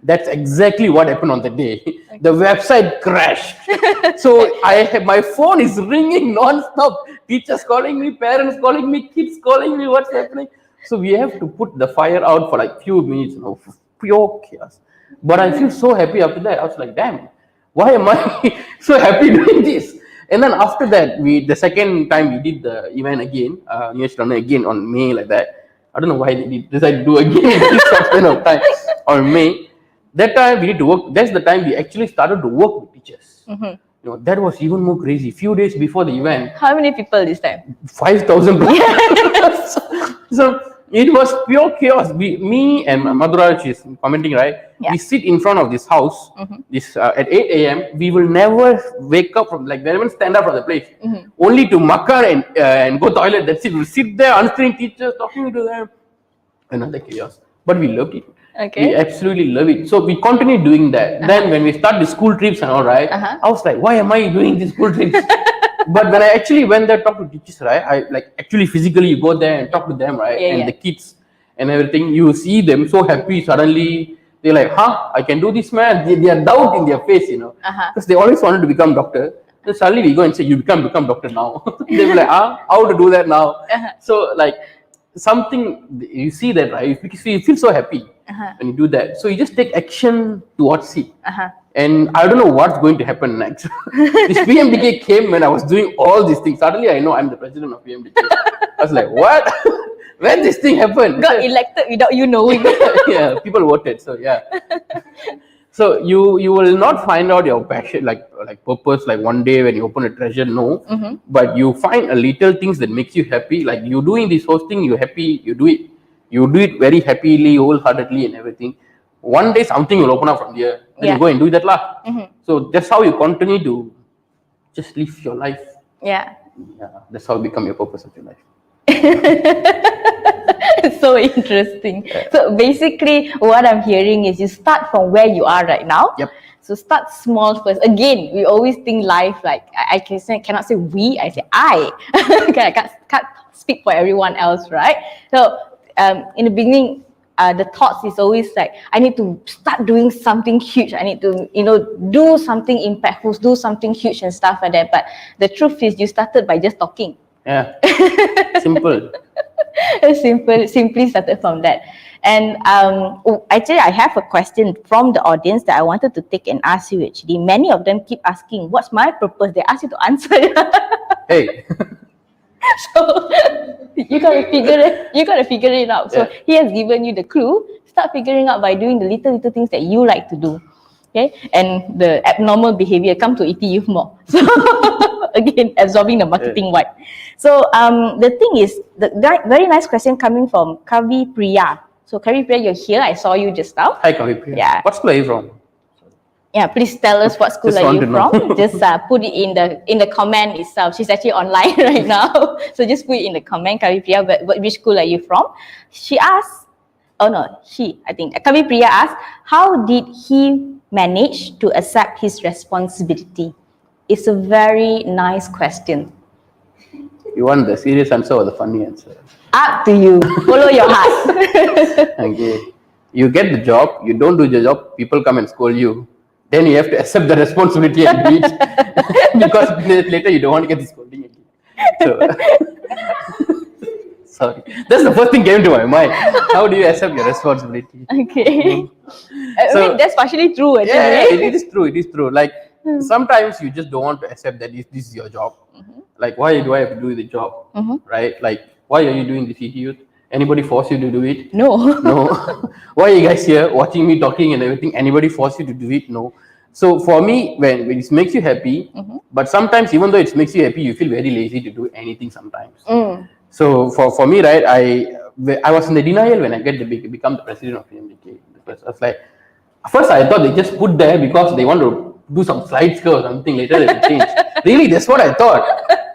That's exactly what happened on the day. The website crashed. So my phone is ringing non-stop. Teachers calling me, parents calling me, kids calling me, what's happening? So we have to put the fire out for like few minutes, pure chaos. But I feel so happy after that. I was like, damn, why am I so happy doing this? And then after that, the second time we did the event again, New Year's Runner again on May like that. I don't know why they decided to do again in this short span of time on May. That time we need to work. That's the time we actually started to work with teachers. That was even more crazy. Few days before the event, How many people this time? 5,000. So it was pure chaos. Me and Madhura, she's commenting, right? Yeah. We sit in front of this house. This at 8 a.m. We will never wake up from, like, we never stand up from the place. Only to makar and go toilet. That's it. We'll sit there, answering teachers, talking to them. Another chaos. But we loved it. Okay. We absolutely love it. So we continue doing that. Then when we start the school trips and all, right, I was like, why am I doing these school trips? But when I actually went there, talk to teachers, right, I like actually physically you go there and talk to them, right, and the kids and everything, you see them so happy. Suddenly they're like, I can do this, man. They are doubt in their face, because they always wanted to become doctor. Then suddenly we go and say, you become doctor now. They were like, how to do that now? So like something, you see that, right, because you feel so happy when you do that. So you just take action towards it. And I don't know what's going to happen next. This PMDK came when I was doing all these things. Suddenly I know I'm the president of PMDK. I was like, what? When this thing happened? Got elected without you knowing. Yeah, people voted. So yeah. So you will not find out your passion, like purpose, like one day when you open a treasure, no. But you find a little things that makes you happy. Like you doing this hosting, you're happy, you do it. You do it very happily, wholeheartedly and everything. One day something will open up from here. Then you go and do that lah. So that's how you continue to just live your life. Yeah. That's how you become your purpose of your life. So interesting. So basically what I'm hearing is you start from where you are right now. Yep. So start small first. Again, we always think life like, I cannot say we, I say I. I can't speak for everyone else, right? So in the beginning, the thoughts is always like, I need to start doing something huge. I need to, do something impactful, do something huge and stuff like that. But the truth is you started by just talking. Yeah. Simple. Simply started from that. And actually, I have a question from the audience that I wanted to take and ask you actually. Many of them keep asking, what's my purpose? They ask you to answer. Hey. So you gotta figure it out. So he has given you the clue. Start figuring out by doing the little things that you like to do. Okay, and the abnormal behavior come to ETU more. So again, absorbing the marketing vibe. So the thing is, the very nice question coming from Kavi Priya. So Kavi Priya, you're here. I saw you just now. Hi Kavi Priya. Yeah. What school are you from? Yeah, please tell us what school Just are want you to know. from. Just put it in the comment itself. She's actually online right now, so just put it in the comment, Kavi Priya. Which school are you from? She asked. Oh no, I think Kavi Priya asked, how did he manage to accept his responsibility? It's a very nice question. You want the serious answer or the funny answer? Up to you. Follow your heart. Okay. You get the job, you don't do the job, people come and scold you. Then you have to accept the responsibility and do it. Because later you don't want to get the scolding again. So, sorry. That's the first thing came to my mind. How do you accept your responsibility? Okay. I So- mean, that's partially true actually. Yeah, it is true. It is true. Like sometimes you just don't want to accept that this is your job. Like, why do I have to do the job? Right? Like, why are you doing this ETU? Anybody force you to do it? No. No. Why are you guys here watching me talking and everything? Anybody force you to do it? No. So for me, when it makes you happy, but sometimes even though it makes you happy, you feel very lazy to do anything sometimes. So for me, right, I was in the denial when I become the president of PMDK. Because I was like, first I thought they just put there because they want to do some slides or something. Later they will change. Really, that's what I thought.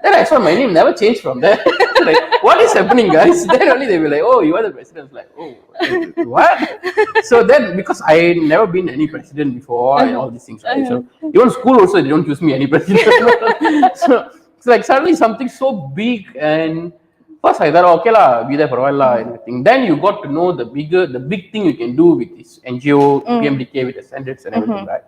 Then I saw my name never changed from there. Like, what is happening, guys? Then only they were like, oh, you are the president. I was like, oh, what? So then, because I never been any president before and all these things, right? So even school also, they don't choose me any president. So it's like suddenly something so big, and first I thought, okay lah, be there for a while lah, and everything. Then you got to know the big thing you can do with this NGO, PMDK, with the standards and everything, right?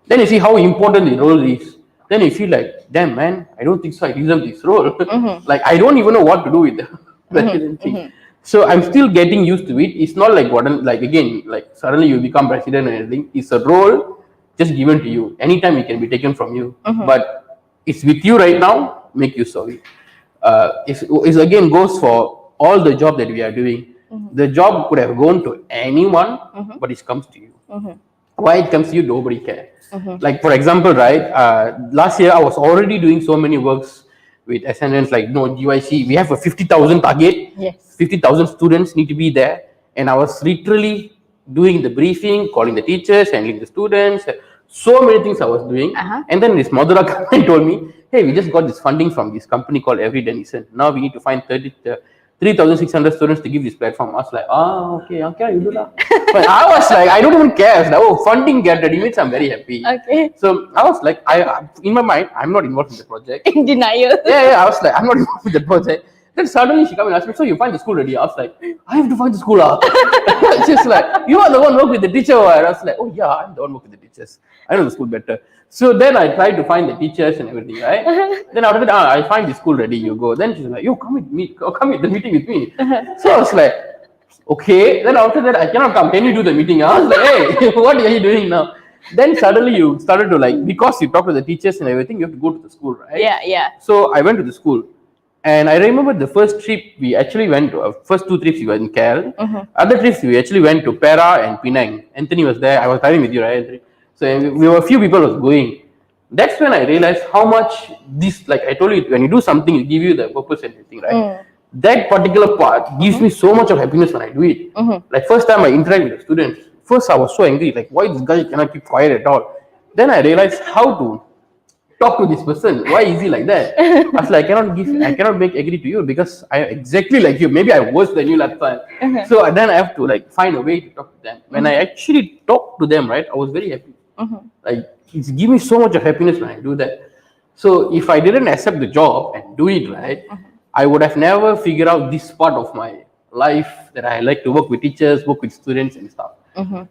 Then you see how important the role is. Then you feel like, damn man, I don't think so. I deserve this role. Like I don't even know what to do with the presidency. So I'm still getting used to it. It's not like like suddenly you become president and everything. It's a role just given to you. Anytime it can be taken from you. But it's with you right now, make use of it. It's again goes for all the job that we are doing. The job could have gone to anyone, but it comes to you. Why it comes to you, nobody cares. Like for example, right? Last year I was already doing so many works with ascendants like GYC. We have a 50,000 target. Yes. 50,000 students need to be there, and I was literally doing the briefing, calling the teachers, handling the students. So many things I was doing, and then this Madura company told me, "Hey, we just got this funding from this company called Every Denison. Now we need to find 3,600 students to give this platform." I was like, okay, you do that. But I was like, I don't even care. I was like, funding get ready means I'm very happy. Okay. So I was like, in my mind, I'm not involved in the project. In denial. Yeah, I was like, I'm not involved with the project. Then suddenly she come and ask me, so you find the school ready? I was like, I have to find the school. She's like, you are the one work with the teacher. I was like, oh yeah, I'm the one work with the teachers. I know the school better. So then I tried to find the teachers and everything, right? Then after that, I find the school ready, you go. Then she's like, yo, come with me, come with the meeting with me. So I was like, okay. Then after that, I cannot come. Can you do the meeting? I was like, hey, what are you doing now? Then suddenly you started to like, because you talk to the teachers and everything, you have to go to the school, right? Yeah. So I went to the school. And I remember the first trip we actually went to, first 2 trips we were in KL. Other trips we actually went to Perak and Penang. Anthony was there. I was driving with you, right, Anthony? So we were a few people was going. That's when I realized how much this, like I told you, when you do something, it give you the purpose and everything, right? That particular part gives me so much of happiness when I do it. Like first time I interact with the students, first I was so angry, like why this guy cannot keep quiet at all. Then I realized how to talk to this person. Why is he like that? I was like, I cannot make agree to you because I am exactly like you. Maybe I'm worse than you last time. So then I have to like find a way to talk to them. When I actually talk to them, right, I was very happy. Like it's give me so much of happiness when I do that. So if I didn't accept the job and do it right, I would have never figured out this part of my life that I like to work with teachers, work with students and stuff.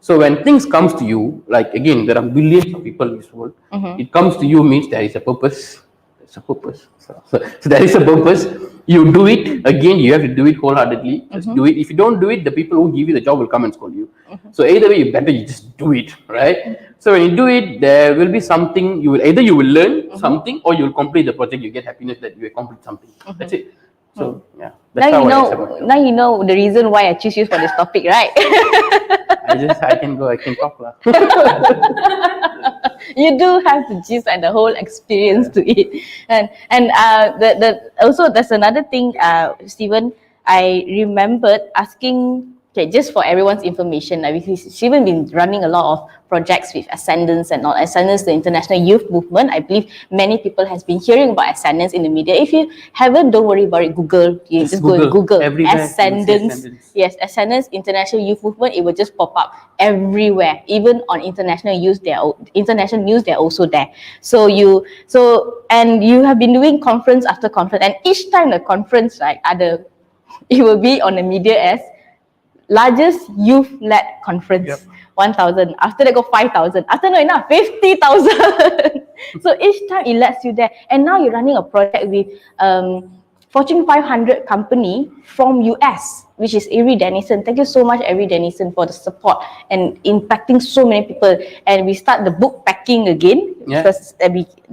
So when things comes to you, like again, there are billions of people in this world. It comes to you means there is a purpose. There's a purpose. So there is a purpose. You do it again. You have to do it wholeheartedly. Just do it. If you don't do it, the people who give you the job will come and scold you. So either way, you better just do it, right? So when you do it, there will be something you will learn something or you will complete the project. You get happiness that you accomplished something. That's it. So yeah. Now you know the reason why I choose you for this topic, right? I can talk lah. You do have the gist and the whole experience to it, and also there's another thing, Stephen. I remembered asking. Okay, just for everyone's information, Stephen been running a lot of projects with Ascendance and all. Ascendance, the international youth movement. I believe many people has been hearing about Ascendance in the media. If you haven't, don't worry about it. Google. You just go and Google Ascendance. Yes, Ascendance International Youth Movement. It will just pop up everywhere. Even on international news, they're also there. And you have been doing conference after conference, and each time the conference, right, it will be on the media as largest youth-led conference, 1,000. After they go 5,000. After not enough, 50,000. So each time it lets you there. And now you're running a project with Fortune 500 company from US, which is Avery Dennison. Thank you so much, Avery Dennison, for the support and impacting so many people. And we start the book packing again. Yeah. Because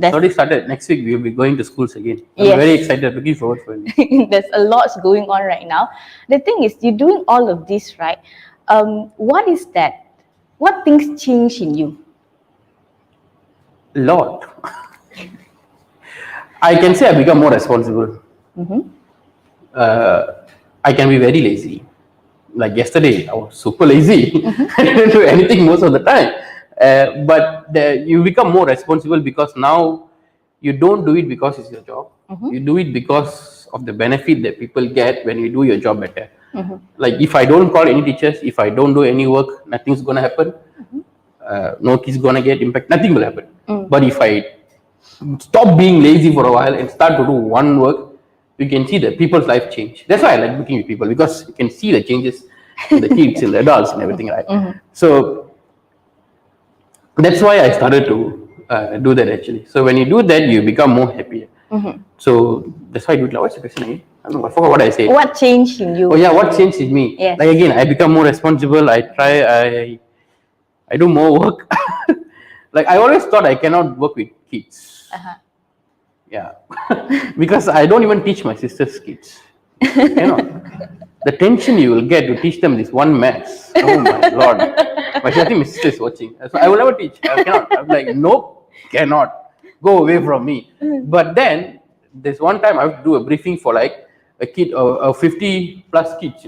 already started. Next week we'll be going to schools again. I'm very excited, looking forward for it. There's a lot going on right now. The thing is, you're doing all of this, right? What is that? What things change in you? A lot. I can say I become more responsible. I can be very lazy. Like yesterday, I was super lazy. I didn't do anything most of the time. But you become more responsible because now you don't do it because it's your job. You do it because of the benefit that people get when you do your job better. Like if I don't call any teachers, if I don't do any work, nothing's gonna happen. No kids gonna get impact. Nothing will happen. But if I stop being lazy for a while and start to do one work, you can see that people's life change. That's why I like working with people, because you can see the changes in the kids and the adults and everything, right? So that's why I started to do that actually. So when you do that, you become more happier. So that's why I do it. What's the question again? I don't know, I forgot what I said. What changed in you? Oh yeah, what changed in me? Yes. Like again, I become more responsible. I do more work. Like I always thought I cannot work with kids. Yeah. Because I don't even teach my sister's kids. The tension you will get to teach them this one maths. Oh my lord. I think my sister is watching. So I will never teach. I cannot. I'm like, nope, cannot. Go away from me. But then there's one time I have to do a briefing for like a kid, a 50 plus kids.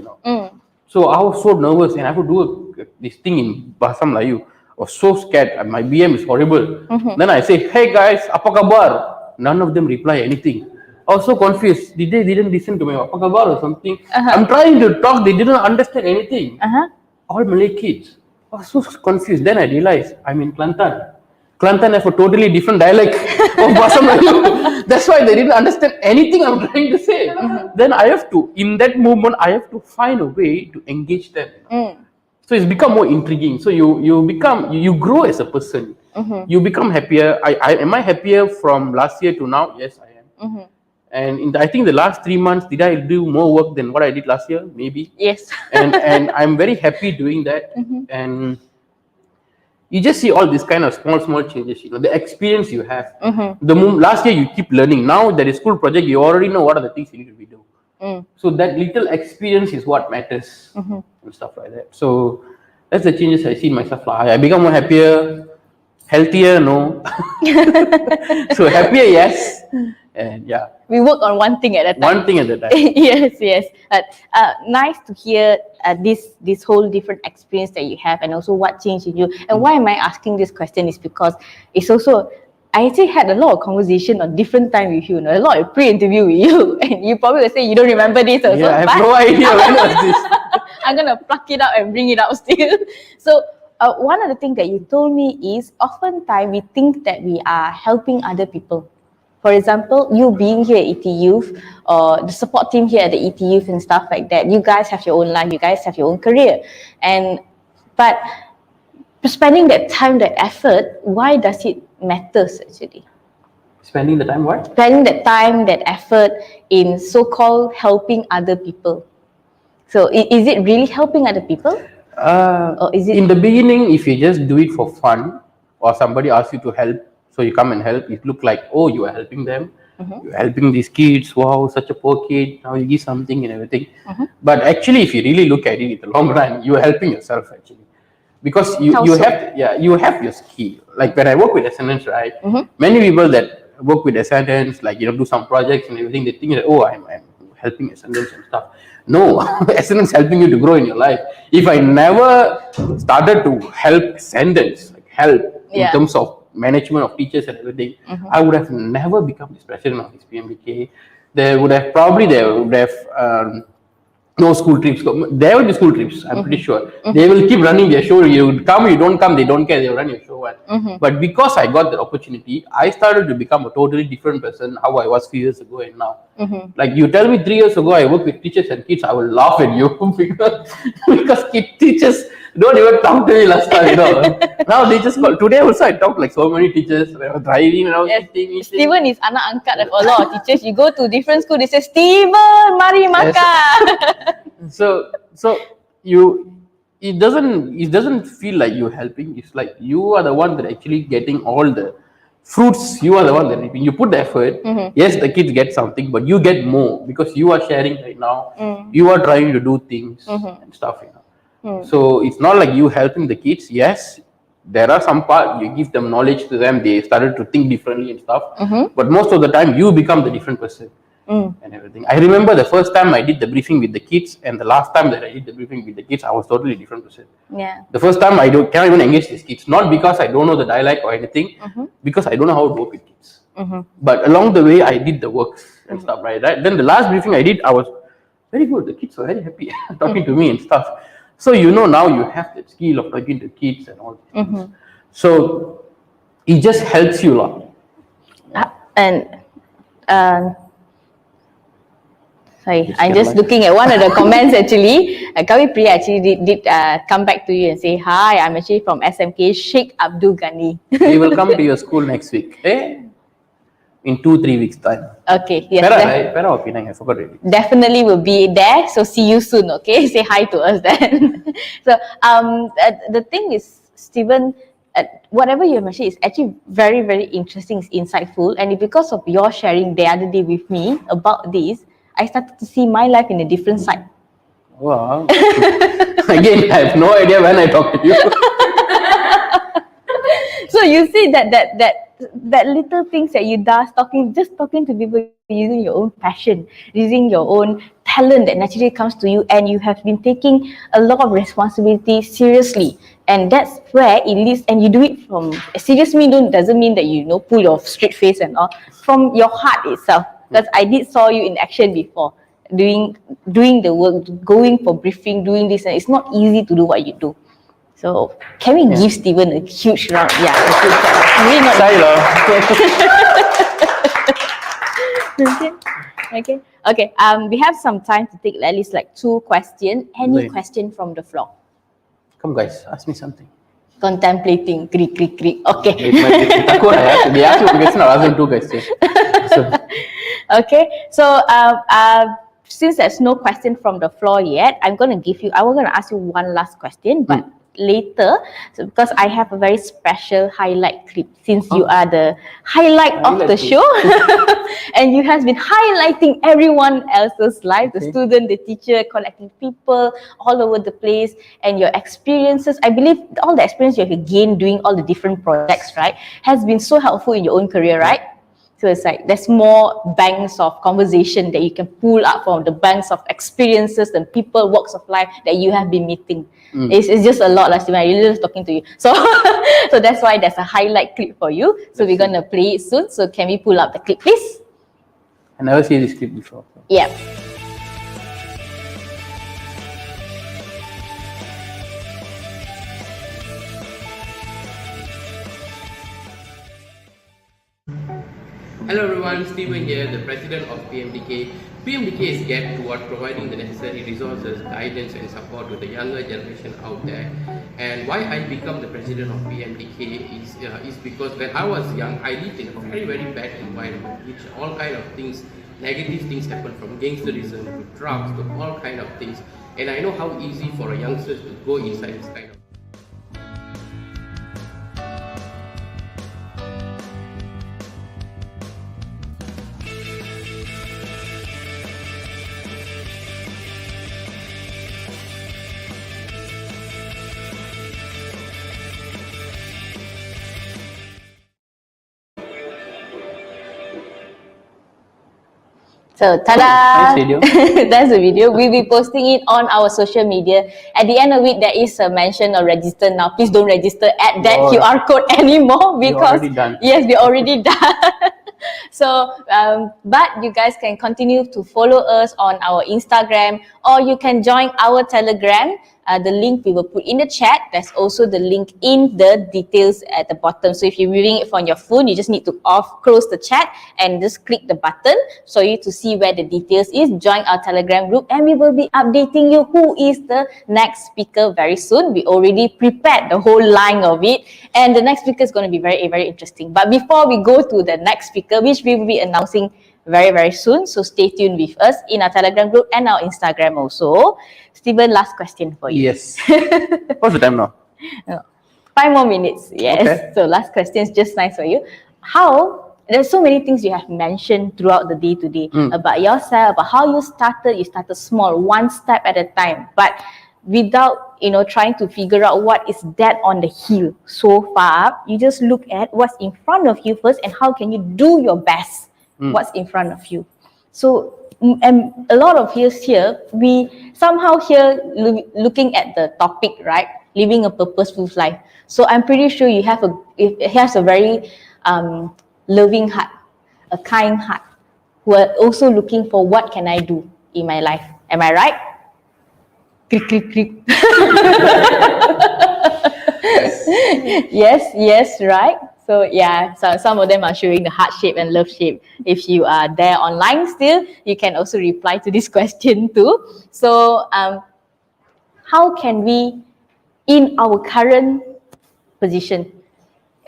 So I was so nervous and I have to do this thing in Bahasa Melayu. I was so scared. And my BM is horrible. Then I say, hey guys, apa kabar? None of them reply anything. I was so confused. They didn't listen to me, apa kabar or something. I'm trying to talk. They didn't understand anything. All Malay kids. I was so confused. Then I realized I'm in Kelantan. Kelantan have a totally different dialect of Bahasa Melayu. That's why they didn't understand anything I'm trying to say. Then I have to, in that moment, I have to find a way to engage them. So it's become more intriguing. So you grow as a person. You become happier. Am I happier from last year to now? Yes, I am. And I think the last 3 months, did I do more work than what I did last year? Maybe. Yes. and I'm very happy doing that. And you just see all these kind of small changes. The experience you have. Last year you keep learning. Now that is school project, you already know what are the things you need to be doing. So that little experience is what matters and stuff like that. So that's the changes I see in myself. I become more happier, healthier, no. So happier, yes. And yeah. We work on one thing at a time. One thing at a time. Yes. Nice to hear this whole different experience that you have, and also what changed in you. And why am I asking this question is because it's also, I actually had a lot of conversation on different time with you, a lot of pre-interview with you, and you probably will say you don't remember this also. Yeah, I have no idea when was this. I'm gonna pluck it out and bring it out still. So one of the things that you told me is oftentimes we think that we are helping other people. For example, you being here at ET Youth, or the support team here at the ET Youth and stuff like that, you guys have your own life, you guys have your own career. But spending that time, that effort, why does it matters actually? Spending the time what? Spending that time, that effort in so-called helping other people. So is it really helping other people? Or is it... In the beginning, if you just do it for fun, or somebody asks you to help, so you come and help, it look like, oh, you are helping them. You're helping these kids. Wow, such a poor kid. Now you give something and everything. But actually, if you really look at it in the long run, you are helping yourself actually. Because you have your skill. Like when I work with SNNs, right? Many people that work with SNNs, like do some projects and everything, they think that, oh, I'm helping SNNs and stuff. No, SNNs helping you to grow in your life. If I never started to help SNNs, like help in terms of management of teachers and everything, I would have never become this president of this PMBK. There would have no school trips. There will be school trips, I'm pretty sure. They will keep running their show. You come, you don't come, they don't care, they will run your show. But because I got the opportunity, I started to become a totally different person how I was few years ago and now. Like you tell me 3 years ago I work with teachers and kids, I will laugh at you because teachers don't even talk to me last time, Now they just call. Today also I talked like so many teachers when I was driving and I was eating. Steven is anak angkat of a lot of teachers. You go to different school, they say, Steven, mari makan. So it doesn't feel like you're helping. It's like you are the one that actually getting all the fruits. You are the one that reaping. You put the effort. Yes, the kids get something, but you get more because you are sharing right now. You are trying to do things and stuff. So it's not like you helping the kids. Yes, there are some part you give them knowledge to them. They started to think differently and stuff. But most of the time, you become the different person. And everything. I remember the first time I did the briefing with the kids and the last time that I did the briefing with the kids, I was totally different person. Yeah. The first time I cannot even engage these kids, not because I don't know the dialect or anything, because I don't know how to work with kids. But along the way, I did the works and stuff, right? Then the last briefing I did, I was very good. The kids were very happy talking to me and stuff. So now you have that skill of talking to kids and all these things. So it just helps you a lot. Sorry, I'm just looking at one of the comments actually. Kavi Priya actually did come back to you and say, hi, I'm actually from SMK, Sheikh Abdul Ghani. We will come to your school next week. In 2-3 weeks time. Okay, yes. Para or Penang, I forgot already. Definitely will be there. So see you soon, okay? Say hi to us then. So the thing is, Steven, whatever you mentioned is actually very, very interesting, it's insightful. And because of your sharing the other day with me about this, I started to see my life in a different side. Wow. Again, I have no idea when I talk to you. So you see that little things that you do, just talking to people using your own passion, using your own talent that naturally comes to you, and you have been taking a lot of responsibility seriously, and that's where it leads. And you do it from serious doesn't mean that you know pull your straight face and all, from your heart itself. Because I did saw you in action before, doing the work, going for briefing, doing this, and it's not easy to do what you do. So can we give Steven a huge round? Yeah, a huge round. Really not Okay. We have some time to take at least like 2 questions. Any Right. question from the floor? Come guys, ask me something. Contemplating. Creak, creak, creak. Okay. Takut lah ya. They ask you a question, I'll ask them 2 questions. So, Okay. So since there's no question from the floor yet, I was going to ask you one last question, but later, because I have a very special highlight clip, since you are the highlight of the show and you have been highlighting everyone else's life, the student, the teacher, connecting people all over the place, and your experiences. I believe all the experience you have gained doing all the different projects, right, has been so helpful in your own career, right? So it's like there's more banks of conversation that you can pull up from the banks of experiences and people, walks of life that you have been meeting. It's just a lot, Steven. I really love talking to you. So, so that's why there's a highlight clip for you. So we're gonna play it soon. So can we pull up the clip, please? I never seen this clip before. Yeah. Hello everyone, Steven here, the President of PMDK. PMDK is geared toward providing the necessary resources, guidance and support to the younger generation out there. And why I become the President of PMDK is because when I was young, I lived in a very, very bad environment, which all kind of things, negative things happen, from gangsterism to drugs to all kind of things. And I know how easy for a youngster to go inside this kind of. So, ta-da! Nice video. That's the video. We'll be posting it on our social media. At the end of it, there is a mention of register now. Please don't register at that QR code anymore because already done. Yes, we're already done. So, but you guys can continue to follow us on our Instagram, or you can join our Telegram. The link we will put in the chat. There's also the link in the details at the bottom. So if you're viewing it from your phone, you just need to close the chat and just click the button so you to see where the details is. Join our Telegram group and we will be updating you who is the next speaker very soon. We already prepared the whole line of it, and the next speaker is going to be very, very interesting. But before we go to the next speaker, which we will be announcing very, very soon, so stay tuned with us in our Telegram group and our Instagram also. Steven, last question for you. Yes. What's the time now? 5 more minutes. Yes. Okay. So last question is just nice for you. There's so many things you have mentioned throughout the day today about yourself, about how you started. You started small, one step at a time, but without trying to figure out what is that on the hill so far up. You just look at what's in front of you first and how can you do your best what's in front of you. So and a lot of us here, we somehow here looking at the topic, right? Living a purposeful life. So I'm pretty sure it has a very loving heart, a kind heart, who are also looking for what can I do in my life. Am I right? Click, click, click. Yes, right. So yeah, so some of them are showing the heart shape and love shape. If you are there online still, you can also reply to this question too. So how can we, in our current position,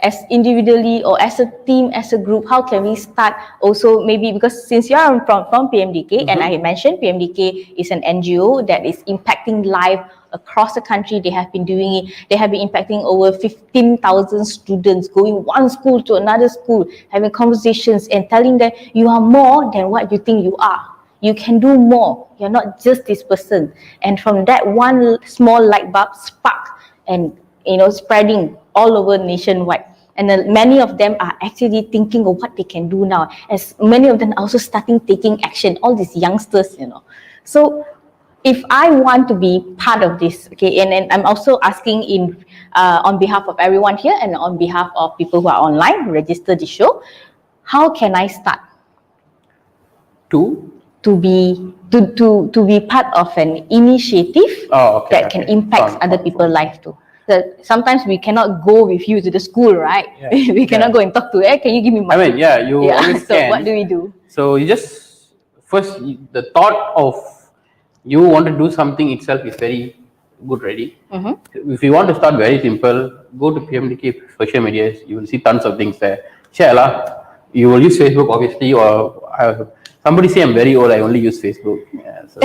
as individually or as a team, as a group, how can we start also maybe, because since you are from PMDK, and I mentioned PMDK is an NGO that is impacting life across the country. They have been doing it. They have been impacting over 15,000 students, going one school to another school, having conversations and telling them you are more than what you think you are. You can do more. You're not just this person. And from that one small light bulb spark and spreading all over nationwide. And then many of them are actually thinking of what they can do now. As many of them are also starting taking action. All these youngsters, So if I want to be part of this, okay, and I'm also asking on behalf of everyone here and on behalf of people who are online who register the show, how can I start to be part of an initiative that can impact other people's life too? Sometimes we cannot go with you to the school, right? Yeah. We cannot go and talk to it. Can you give me money? You always so can. What do we do? So you just, first, the thought of you want to do something itself is very good already. If you want to start very simple, go to PMDK social medias. You will see tons of things there. You will use Facebook obviously, or somebody say I'm very old, I only use Facebook. Yeah, so.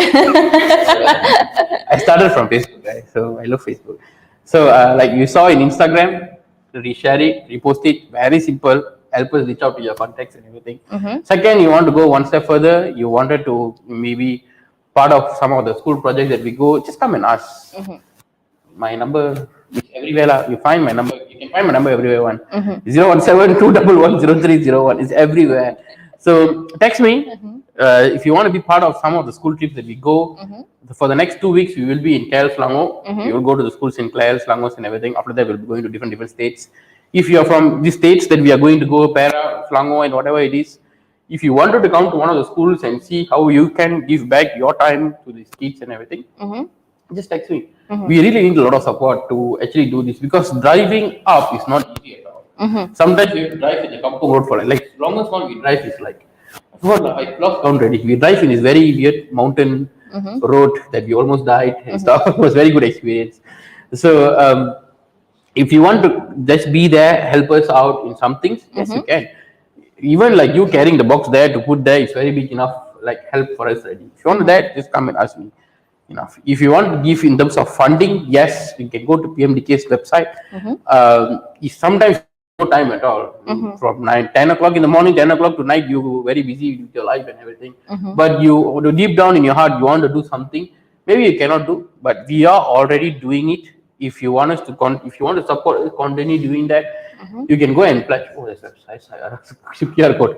I started from Facebook, right? So I love Facebook. So like you saw in Instagram, reshare it, repost it, very simple, help us reach out to your contacts and everything. Second, you want to go one step further, you wanted to maybe part of some of the school projects that we go, just come and ask. My number is everywhere. You find my number, you can find my number everywhere. 017-211-0301 is everywhere. So text me if you want to be part of some of the school trips that we go. For the next 2 weeks, we will be in KL, Selangor. We will go to the schools in KL, Selangor and everything. After that, we'll be going to different states. If you are from the states that we are going to go, Para, Selangor and whatever it is, if you wanted to come to one of the schools and see how you can give back your time to these kids and everything, just text me. We really need a lot of support to actually do this, because driving up is not easy at all. Sometimes we have to drive in the Kampung road for like longest one we drive is like, I lost count already. We drive in this very weird mountain road that we almost died and stuff. It was a very good experience. So if you want to just be there, help us out in some things, yes you can. Even like you carrying the box there to put there is very big enough, like help for us already. If you want that, just come and ask me. Enough. If you want to give in terms of funding, yes, you can go to PMDK's website. Sometimes no time at all. From 10 o'clock in the morning, 10 o'clock to night, you're very busy with your life and everything. But you deep down in your heart, you want to do something. Maybe you cannot do, but we are already doing it. If you want us to, if you want to support us, continue doing that, you can go and pledge. Oh, there's a website. QR code.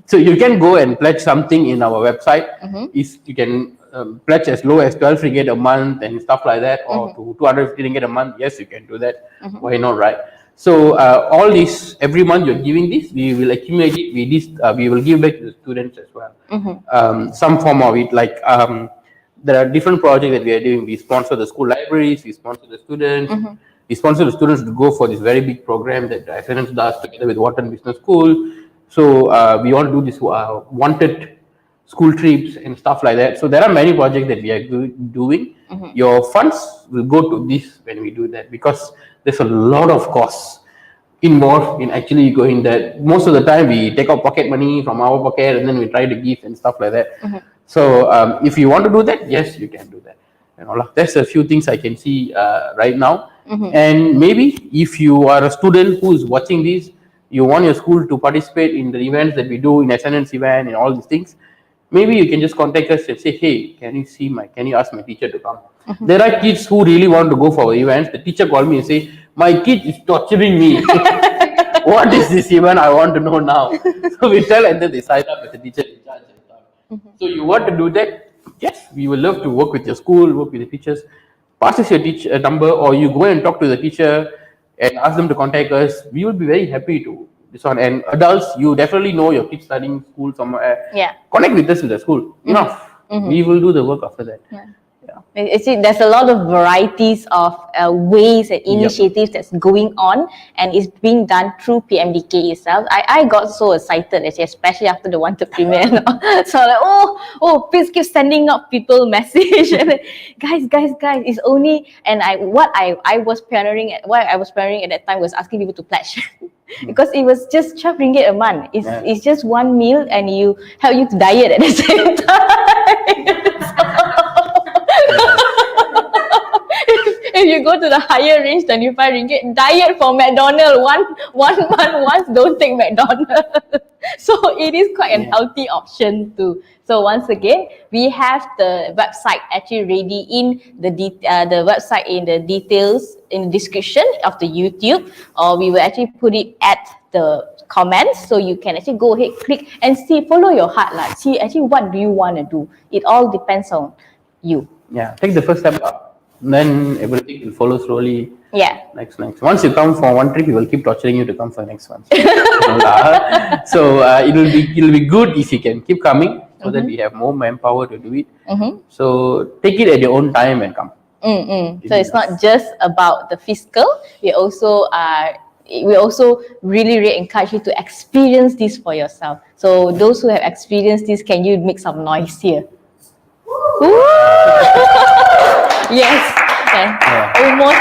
So you can go and pledge something in our website. You can pledge as low as 12 ringgit a month and stuff like that, or to 250 ringgit a month. Yes, you can do that. Why not, right? So all this, every month you're giving this, we will accumulate it. We will give back to the students as well. Some form of it, like there are different projects that we are doing. We sponsor the school libraries, we sponsor the students, we sponsor the students to go for this very big program that FNS does together with Wharton Business School. So we want to do this wanted school trips and stuff like that. So there are many projects that we are doing. Your funds will go to this when we do that, because there's a lot of costs involved in actually going there. Most of the time we take out pocket money from our pocket and then we try to give and stuff like that. So if you want to do that, yes, you can do that. There's a few things I can see right now. And maybe if you are a student who is watching this, you want your school to participate in the events that we do in SNN's event and all these things, maybe you can just contact us and say, hey, can you ask my teacher to come? There are kids who really want to go for events. The teacher called me and say, my kid is torturing me. What is this event? I want to know now. So we tell, and then they sign up as a teacher in charge and stuff. So you want to do that? Yes, we would love to work with your school, work with the teachers. Pass us your teacher number, or you go and talk to the teacher and ask them to contact us. We would be very happy to this one. And adults, you definitely know your kids studying school somewhere. Connect with us with the school. Enough. We will do the work after that. There's a lot of varieties of ways and initiatives that's going on, and it's being done through PMDK itself. I got so excited, especially after the Wanted premiere. So like, please keep sending out people message. And guys, it's only, and what I was pioneering at that time was asking people to pledge. because it was just 12 ringgit a month. Yeah. It's just one meal and you help you to diet at the same time. If you go to the higher range, 25 ringgit, diet for McDonald's one month once, don't take McDonald's. So it is quite an healthy option too. So once again, we have the website actually ready in the website in the details in the description of the YouTube, or we will actually put it at the comments, so you can actually go ahead, click and see, follow your heart, like see actually what do you want to do. It all depends on you. Yeah, take the first step up. Then everything will follow slowly. Yeah. Next. Once you come for one trip, we will keep torturing you to come for the next one. So it'll be good if you can keep coming, so that we have more manpower to do it. So take it at your own time and come. So it's not just about the fiscal. We also really encourage you to experience this for yourself. So those who have experienced this, can you make some noise here? Yes. Almost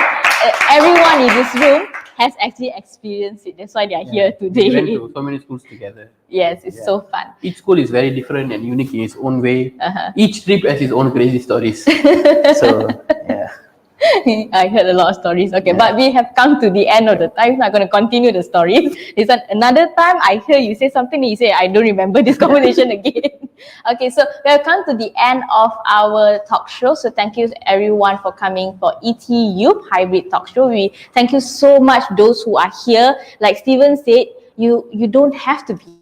everyone in this room has actually experienced it. That's why they are here today. We went to so many schools together. Yes, it's so fun. Each school is very different and unique in its own way. Each trip has its own crazy stories. So, yeah. I heard a lot of stories. Okay, but we have come to the end of the time. So I'm going to continue the stories. It's another time I hear you say something and you say, I don't remember this conversation again. Okay, so we have come to the end of our talk show. So thank you everyone for coming for ET Youth Hybrid Talk Show. We thank you so much those who are here. Like Steven said, you don't have to be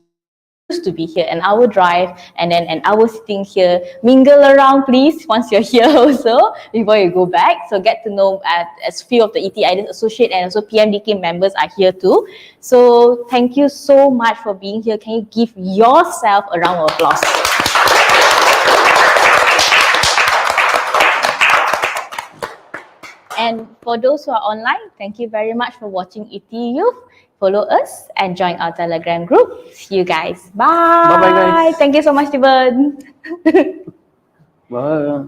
to be here, an hour drive and then an hour sitting here. Mingle around please once you're here also before you go back. So get to know as few of the ET Ideas Associate and also PMDK members are here too. So thank you so much for being here. Can you give yourself a round of applause? And for those who are online, thank you very much for watching ET Youth. Follow us and join our Telegram group. See you guys. Bye. Bye-bye, guys. Thank you so much, Steven. Bye.